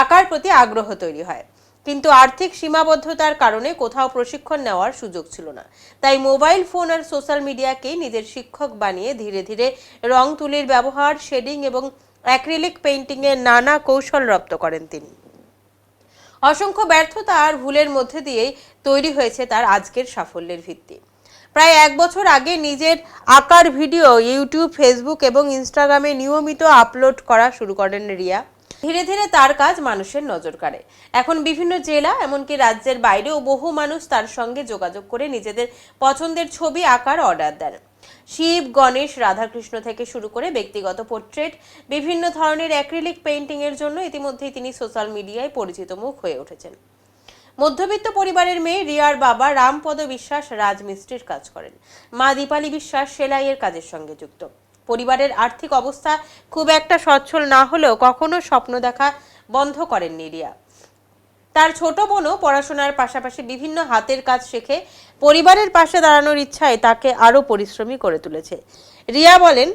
আঁকার প্রতি আগ্রহ তৈরি হয়, কিন্তু আর্থিক সীমাবদ্ধতার কারণে কোথাও প্রশিক্ষণ নেওয়ার সুযোগ ছিল না। তাই মোবাইল ফোন আর সোশ্যাল মিডিয়াকেই নিজের শিক্ষক বানিয়ে ধীরে ধীরে রং তুলির ব্যবহার, শেডিং এবং অ্যাক্রিলিক পেইন্টিংয়ের নানা কৌশল রপ্ত করেন তিনি। অসংখ্য ব্যর্থতা আর ভুলের মধ্যে দিয়েই তৈরি হয়েছে তার আজকের সাফল্যের ভিত্তি। প্রায় 1 বছর আগে নিজের আঁকার ভিডিও ইউটিউব, ফেসবুক এবং ইনস্টাগ্রামে নিয়মিত আপলোড করা শুরু করেন রিয়া। ধীরে ধীরে তার কাজ মানুষের নজর কাড়ে। এখন বিভিন্ন জেলা, এমনকি রাজ্যের বাইরেও বহু মানুষ তার সঙ্গে যোগাযোগ করে নিজেদের পছন্দের ছবি আঁকার অর্ডার দেন। শিব, গণেশ, রাধাকৃষ্ণ থেকে শুরু করে ব্যক্তিগত পোর্ট্রেট, বিভিন্ন ধরনের অ্যাক্রিলিক পেইন্টিং এর জন্য ইতিমধ্যেই তিনি সোশ্যাল মিডিয়ায় পরিচিত মুখ হয়ে উঠেছেন। মধ্যবিত্ত পরিবারের মেয়ে রিয়ার বাবা রামপদ বিশ্বাস রাজমিস্ত্রির কাজ করেন। মা দীপালি বিশ্বাস সেলাইয়ের কাজের সঙ্গে যুক্ত। পরিবারের আর্থিক অবস্থা খুব একটা সচ্ছল না হলেও কখনো স্বপ্ন দেখা বন্ধ করেননি রিয়া। তার ছোট বোনও পড়াশোনার পাশাপাশি বিভিন্ন হাতের কাজ শিখে পরিবারের পাশে দাঁড়ানোর ইচ্ছায় তাকে আরও পরিশ্রমী করে তুলেছে। রিয়া বলেন,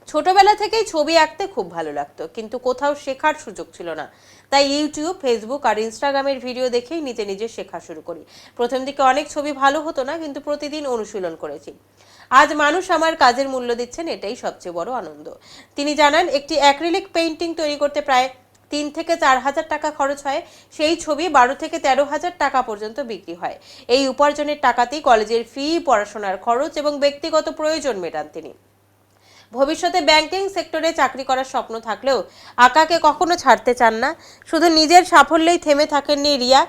ছোটবেলা থেকেই ছবি আঁকতে খুব ভালো লাগতো, কিন্তু কোথাও শেখার সুযোগ ছিল না। তাই ইউটিউব, ফেসবুক আর ইনস্টাগ্রামের ভিডিও দেখেই নিজে নিজে শেখা শুরু করি। প্রথম দিকে অনেক ছবি ভালো হতো না, কিন্তু প্রতিদিন অনুশীলন করেছি। আজ মানুষ আমার কাজের মূল্য দিচ্ছেন, এটাই সবচেয়ে বড় আনন্দ। তিনি জানান, একটি অ্যাক্রিলিক পেইন্টিং তৈরি করতে প্রায় 3 থেকে 4 হাজার টাকা খরচ হয়। সেই ছবি 12 থেকে 13 হাজার টাকা পর্যন্ত বিক্রি হয়। এই উপার্জনের টাকাতেই কলেজের ফি, পড়াশোনার খরচ এবং ব্যক্তিগত প্রয়োজন মেটান তিনি। ভবিষ্যতে ব্যাংকিং সেক্টরে চাকরি করার স্বপ্ন থাকলেও আঁকাকে কখনো ছাড়তে চান না। শুধু নিজের সাফল্যেই থেমে থাকেননি রিয়া।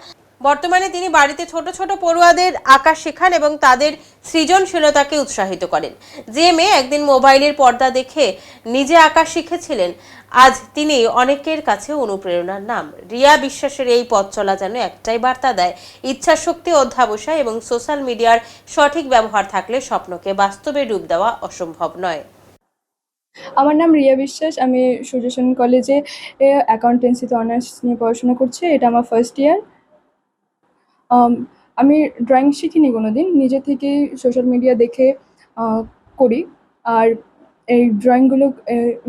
বর্তমানে তিনি বাড়িতে ছোট ছোট পড়ুয়াদের আঁকা শেখান এবং তাদের সৃজনশীলতাকে উৎসাহিত করেন। যে মেয়ে একদিন মোবাইলের পর্দা দেখে নিজে আঁকা শিখেছিলেন, আজ তিনি অনেকের কাছে অনুপ্রেরণার নাম। রিয়া বিশ্বাসের এই পথ চলা যেন একটাই বার্তা দেয়, ইচ্ছাশক্তি, অধ্যাবসায় এবং সোশ্যাল মিডিয়ার সঠিক ব্যবহার থাকলে স্বপ্নকে বাস্তবে রূপ দেওয়া অসম্ভব নয়। আমার নাম রিয়া বিশ্বাস। আমি সূর্যসেন কলেজে অ্যাকাউন্টেন্সিতে অনার্স নিয়ে পড়াশোনা করছি। এটা আমার ফার্স্ট ইয়ার। আমি ড্রয়িং শিখিনি কোনোদিন, নিজে থেকেই সোশ্যাল মিডিয়া দেখে করি। আর এই ড্রয়িংগুলো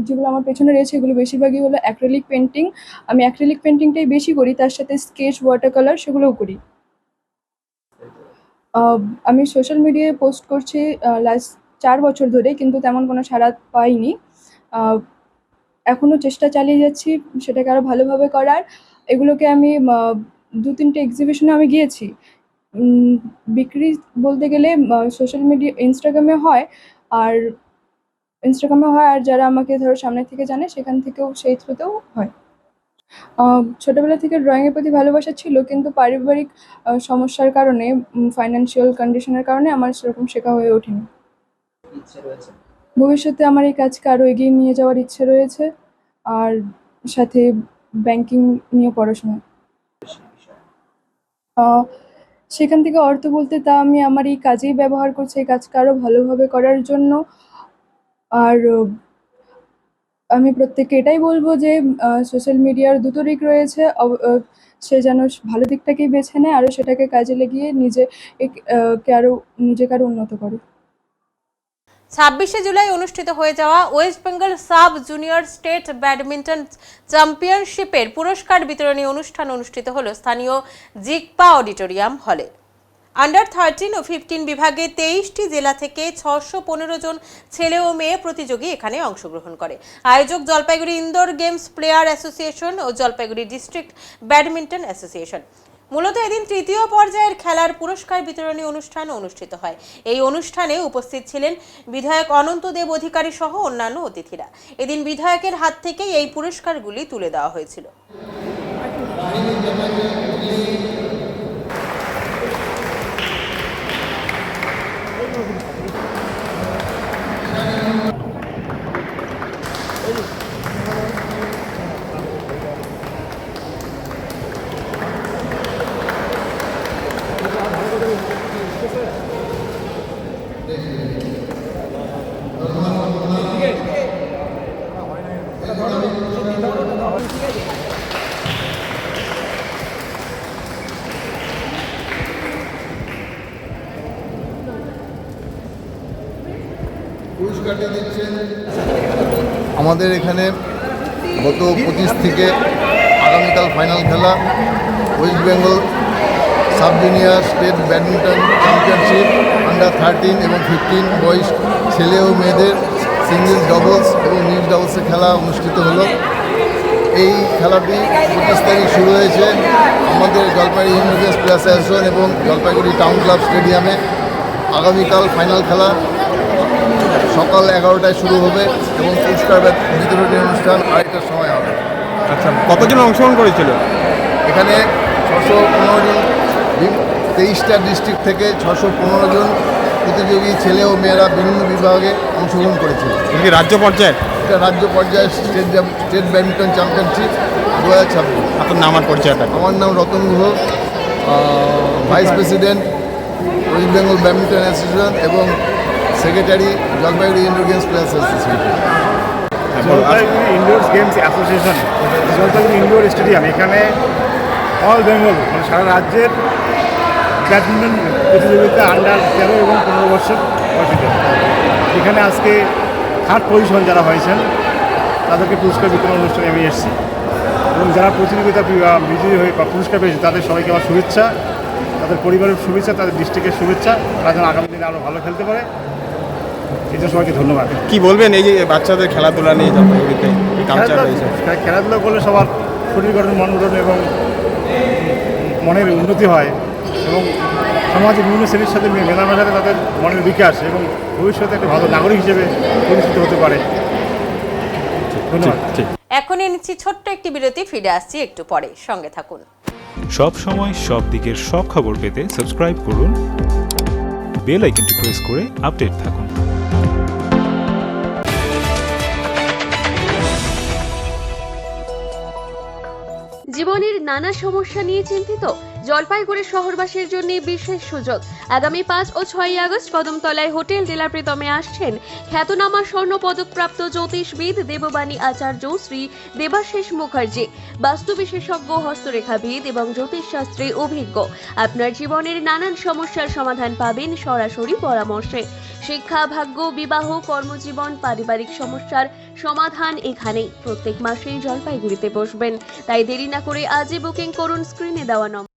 যেগুলো আমার পেছনে রয়েছে এগুলো বেশিরভাগই হলো অ্যাক্রিলিক পেন্টিং। আমি অ্যাক্রিলিক পেন্টিংটাই বেশি করি, তার সাথে স্কেচ, ওয়াটার কালার সেগুলোও করি। আমি সোশ্যাল মিডিয়ায় পোস্ট করছি লাস্ট 4 বছর ধরে, কিন্তু তেমন কোনো সাড়া পাইনি। এখনও চেষ্টা চালিয়ে যাচ্ছি সেটাকে আরও ভালোভাবে করার। এগুলোকে আমি 2-3টে এক্সিবিশনে আমি গিয়েছি। বিক্রি বলতে গেলে সোশ্যাল মিডিয়া ইনস্টাগ্রামে হয়, আর যারা আমাকে ধরো সামনে থেকে জানে সেখান থেকেও, সেই থ্রুতেও হয়। ছোটোবেলা থেকে ড্রয়িংয়ের প্রতি ভালোবাসা ছিল, কিন্তু পারিবারিক সমস্যার কারণে, ফাইন্যান্সিয়াল কন্ডিশনের কারণে আমার সেরকম শেখা হয়ে ওঠেনি। ভবিষ্যতে আমার এই কাজকে আরও এগিয়ে নিয়ে যাওয়ার ইচ্ছে রয়েছে, আর সাথে ব্যাংকিং নিয়ে পড়াশোনা। সেখান থেকে অর্থ বলতে তা আমি আমার এই কাজেই ব্যবহার করছি, এই কাজকে আরও ভালোভাবে করার জন্য। আর আমি প্রত্যেককে এটাই বলবো যে সোশ্যাল মিডিয়ার দুটো দিক রয়েছে, সে যেন ভালো দিকটাকেই বেছে নেয়, আরও সেটাকে কাজে লাগিয়ে নিজেকে আরও উন্নত করে। 26শে জুলাই অনুষ্ঠিত হয়ে যাওয়া West Bengal sub junior state badminton চ্যাম্পিয়নশিপের পুরস্কার বিতরণী অনুষ্ঠান অনুষ্ঠিত হলো স্থানীয় জিকপা অডিটোরিয়াম হলে। আন্ডার 13 ও 15 বিভাগে 23টি জেলা থেকে 615 জন ছেলে ও মেয়ে প্রতিযোগী এখানে অংশগ্রহণ করে। আয়োজক Jalpaiguri indoor games player association ও জলপাইগুড়ি ডিস্ট্রিক্ট ব্যাডমিন্টন অ্যাসোসিয়েশন। মূলত এদিন তৃতীয় পর্যায়ের খেলার পুরস্কার বিতরণী অনুষ্ঠান অনুষ্ঠিত হয়। এই অনুষ্ঠানে উপস্থিত ছিলেন বিধায়ক অনন্ত দেব অধিকারী সহ অন্যান্য অতিথিরা। এদিন বিধায়কের হাত থেকেই এই পুরস্কারগুলি তুলে দেওয়া হয়েছিল। পুরস্কারটা দিচ্ছেন আমাদের এখানে গত 25 থেকে আগামীকাল ফাইনাল খেলা West Bengal sub junior state badminton championship under 13 এবং 15 বয়স ছেলে ও মেয়েদের সিঙ্গলস, ডবলস এবং মিক্সড ডাবলসে খেলা অনুষ্ঠিত হলো। এই খেলাটি 25 তারিখ শুরু হয়েছে আমাদের জলপাইগুড়ি ইউনিভার্সিটি প্লেয়ার্স অ্যাসোসিয়েশন এবং জলপাইগুড়ি টাউন ক্লাব স্টেডিয়ামে। আগামীকাল ফাইনাল খেলা সকাল 11টায় শুরু হবে এবং পুরস্কার বিতরণী অনুষ্ঠান 2টার সময় হবে। আচ্ছা, কতজন অংশগ্রহণ করেছিল? এখানে 615 জন, 23টা ডিস্ট্রিক্ট থেকে 615 জন প্রতিযোগী ছেলে ও মেয়েরা বিভিন্ন বিভাগে অংশগ্রহণ করেছিল। কি রাজ্য পর্যায়ে? এটা রাজ্য পর্যায়ে স্টেট ব্যাডমিন্টন চ্যাম্পিয়নশিপ 2026। আপনার নাম আর পরিচয়টা? আমার নাম Ratan Guha, vice president West Bengal badminton association এবং secretary Jalpaiguri indoor games players association. Jalpaiguri indoor games association Jalpaiguri indoor stadium, এখানে অল বেঙ্গল মানে সারা রাজ্যের ব্যাডমিন্টন প্রতিযোগিতা আন্ডার 13 এবং 15 বছর বয়সীদের। এখানে আজকে থার্ড পজিশন যারা হয়েছেন তাদেরকে পুরস্কার বিতরণ অনুষ্ঠানে আমি এসেছি এবং যারা প্রতিযোগিতা বিজয়ী হয়ে বা পুরস্কার পেয়েছে তাদের সবাইকে আমার শুভেচ্ছা, তাদের পরিবারের শুভেচ্ছা, তাদের ডিস্ট্রিক্টের শুভেচ্ছা, তারা যেন আগামী দিনে আরও ভালো খেলতে পারে। এই জন্য সবাইকে ধন্যবাদ। কি বলবেন এই যে বাচ্চাদের খেলাধুলা নিয়ে জলপাইগুড়িতে কালচার রয়েছে? খেলাধুলা করলে সবার শরীর গঠন, মন গঠন এবং মনের উন্নতি হয় এবং সমাজে বিভিন্ন শ্রেণীর সাথে মেলামেশাতে তাদের মনের বিকাশ এবং ভবিষ্যতে একটা ভালো নাগরিক হিসেবে পরিচিত হতে পারে। ধন্যবাদ। এখন নিচ্ছি ছোট্ট একটি বিরতি, ফিরে আসছি একটু পরে, সঙ্গে থাকুন। সব সময় সব দিকের সব খবর পেতে সাবস্ক্রাইব করুন, বেল আইকনটি প্রেস করে আপডেট থাকুন। জীবনের নানা সমস্যা নিয়ে চিন্তিত? জলপাইগুড়ি শহরবাসীর জন্য বিশেষ সুযোগ। আগামী 5 ও 6 আগস্ট কদমতলায় হোটেল জেলা প্রীতমে আসছেন খ্যাতনামা স্বর্ণপদকপ্রাপ্ত জ্যোতিষবিদ দেববাণী আচার্য শ্রী দেবাশিস মুখার্জি, বাস্তু বিশেষজ্ঞ, হস্তরেখাবিদ এবং জ্যোতিষশাস্ত্রে অভিজ্ঞ। আপনার জীবনের নানান সমস্যার সমাধান পাবেন সরাসরি পরামর্শে। শিক্ষা, ভাগ্য, বিবাহ, কর্মজীবন, পারিবারিক সমস্যার সমাধান এখানেই। প্রত্যেক মাসেই জলপাইগুড়িতে বসবেন, তাই দেরি না করে আজই বুকিং করুন স্ক্রিনে দেওয়া নম্বর।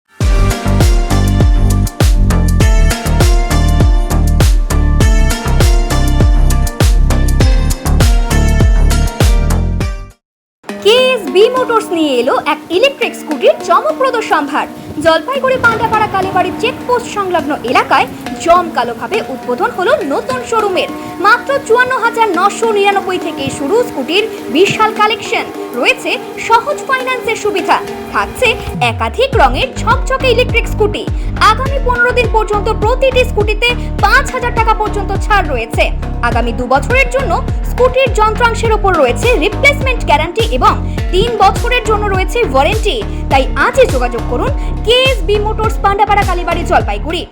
কেএসবি মোটরস নিয়ে এলো এক ইলেকট্রিক স্কুটির চমকপ্রদ সম্ভার। জলপাইগুড়ি পান্ডাপাড়া কালীবাড়ি চেকপোস্ট সংলগ্ন এলাকায় জমকালোভাবে উদ্বোধন হলো নতুন শোরুমের। মাত্র 54,999 থেকে শুরু স্কুটির বিশাল কালেকশন। রয়েছে সহজ ফাইন্যান্সের সুবিধা, থাকছে একাধিক রঙের ঝকঝকে ইলেকট্রিক স্কুটি। আগামী 15 দিন পর্যন্ত প্রতিটি স্কুটিতে 5,000 টাকা পর্যন্ত ছাড় রয়েছে। আগামী 2 বছরের জন্য স্কুটির যন্ত্রাংশের উপর রয়েছে রিপ্লেসমেন্ট গ্যারান্টি এবং 3 বছরের জন্য রয়েছে ওয়ারেন্টি। তাই আজই যোগাযোগ করুন কেএসবি মোটরস, পান্ডাপাড়া কালীবাড়ি, জলপাইগুড়ি।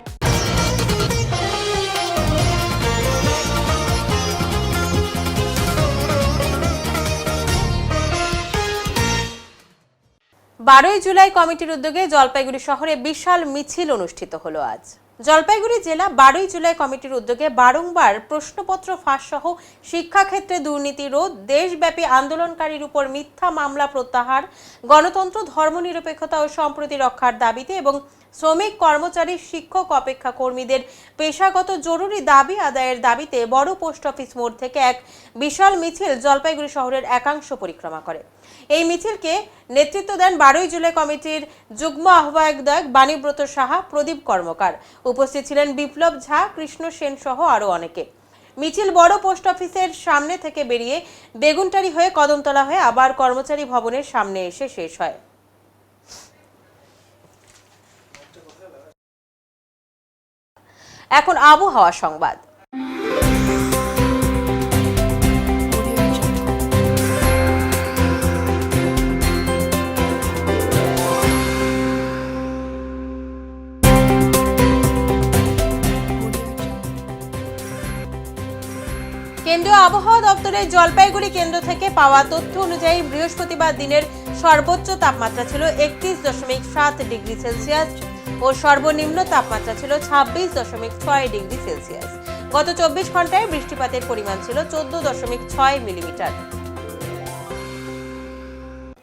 বারোই জুলাই কমিটির উদ্যোগে জলপাইগুড়ি শহরে বিশাল মিছিল অনুষ্ঠিত হলো আজ। জলপাইগুড়ি জেলা 12ই জুলাই কমিটির উদ্যোগে বারংবার প্রশ্নপত্র ফাঁস সহ শিক্ষাক্ষেত্রে দুর্নীতি রোধ, দেশব্যাপী আন্দোলনকারীর উপর মিথ্যা মামলা প্রত্যাহার, গণতন্ত্র, ধর্মনিরপেক্ষতা ও সম্প্রীতি রক্ষার দাবিতে এবং শ্রমিক, কর্মচারী, শিক্ষক, অপেক্ষা কর্মীদের পেশাগত জরুরি দাবি আদায়ের দাবিতে বড় পোস্ট অফিস মোড় থেকে এক বিশাল মিছিল জলপাইগুড়ি শহরের একাংশ পরিক্রমা করে। এই মিছিলকে নেতৃত্ব দেন 12ই জুলাই কমিটির যুগ্ম আহ্বায়ক বাণীব্রত সাহা, প্রদীপ কর্মকার। উপস্থিত ছিলেন বিপ্লব ঝা, কৃষ্ণ সেন সহ আরও অনেকে। মিছিল বড় পোস্ট অফিসের সামনে থেকে বেরিয়ে বেগুনটারি হয়ে কদমতলা হয়ে আবার কর্মচারী ভবনের সামনে এসে শেষ হয়। এখন আবহাওয়া সংবাদ। কেন্দ্রীয় আবহাওয়া দপ্তরের জলপাইগুড়ি কেন্দ্র থেকে পাওয়া তথ্য অনুযায়ী বৃহস্পতিবার দিনের সর্বোচ্চ তাপমাত্রা ছিল 31.7 ডিগ্রি সেলসিয়াস ও সর্বনিম্ন তাপমাত্রা ছিল 26.6 ডিগ্রি সেলসিয়াস। গত 24 ঘন্টায় বৃষ্টিপাতের পরিমাণ ছিল 14.6 মিলিমিটার।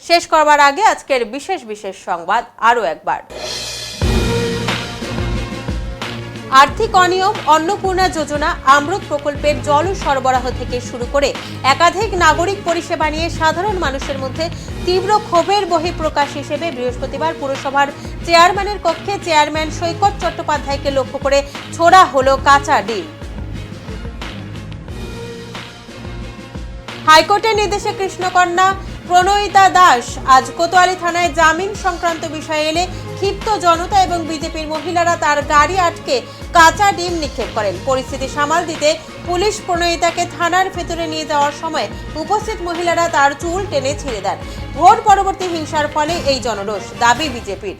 শেষ করবার আগে আজকের বিশেষ সংবাদ আরও একবার। আর্থিক অনিয়ম, অন্নপূর্ণা যোজনা, অমৃত প্রকল্পের জল সরবরাহ থেকে শুরু করে একাধিক নাগরিক পরিষেবা নিয়ে সাধারণ মানুষের মধ্যে তীব্র ক্ষোভের বহিঃপ্রকাশ হিসেবে বৃহস্পতিবার পুরসভার চেয়ারম্যানের কক্ষে চেয়ারম্যান সৈকত চট্টোপাধ্যায়কে লক্ষ্য করে ছোড়া হলো কাঁচা ডিম। হাইকোর্টের নির্দেশে কৃষ্ণকন্যা প্রণয়িতা দাস আজ কোতোয়ালি থানায় জামিন সংক্রান্ত বিষয়ে এলে ক্ষিপ্ত জনতা এবং বিজেপির মহিলারা তার গাড়ি আটকে কাঁচা ডিম নিক্ষেপ করেন। পরিস্থিতি সামাল দিতে পুলিশ প্রণয়িতাকে থানার ভেতরে নিয়ে যাওয়ার সময় উপস্থিত মহিলারা তার চুল টেনে ছিঁড়ে দেন। ভোট পরবর্তী হিংসার ফলে এই জনরোষ, দাবি বিজেপির।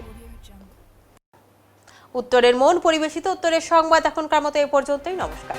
উত্তরের মন পরিবেশিত উত্তরের সংবাদ এখনকার মতো এ পর্যন্তই। নমস্কার।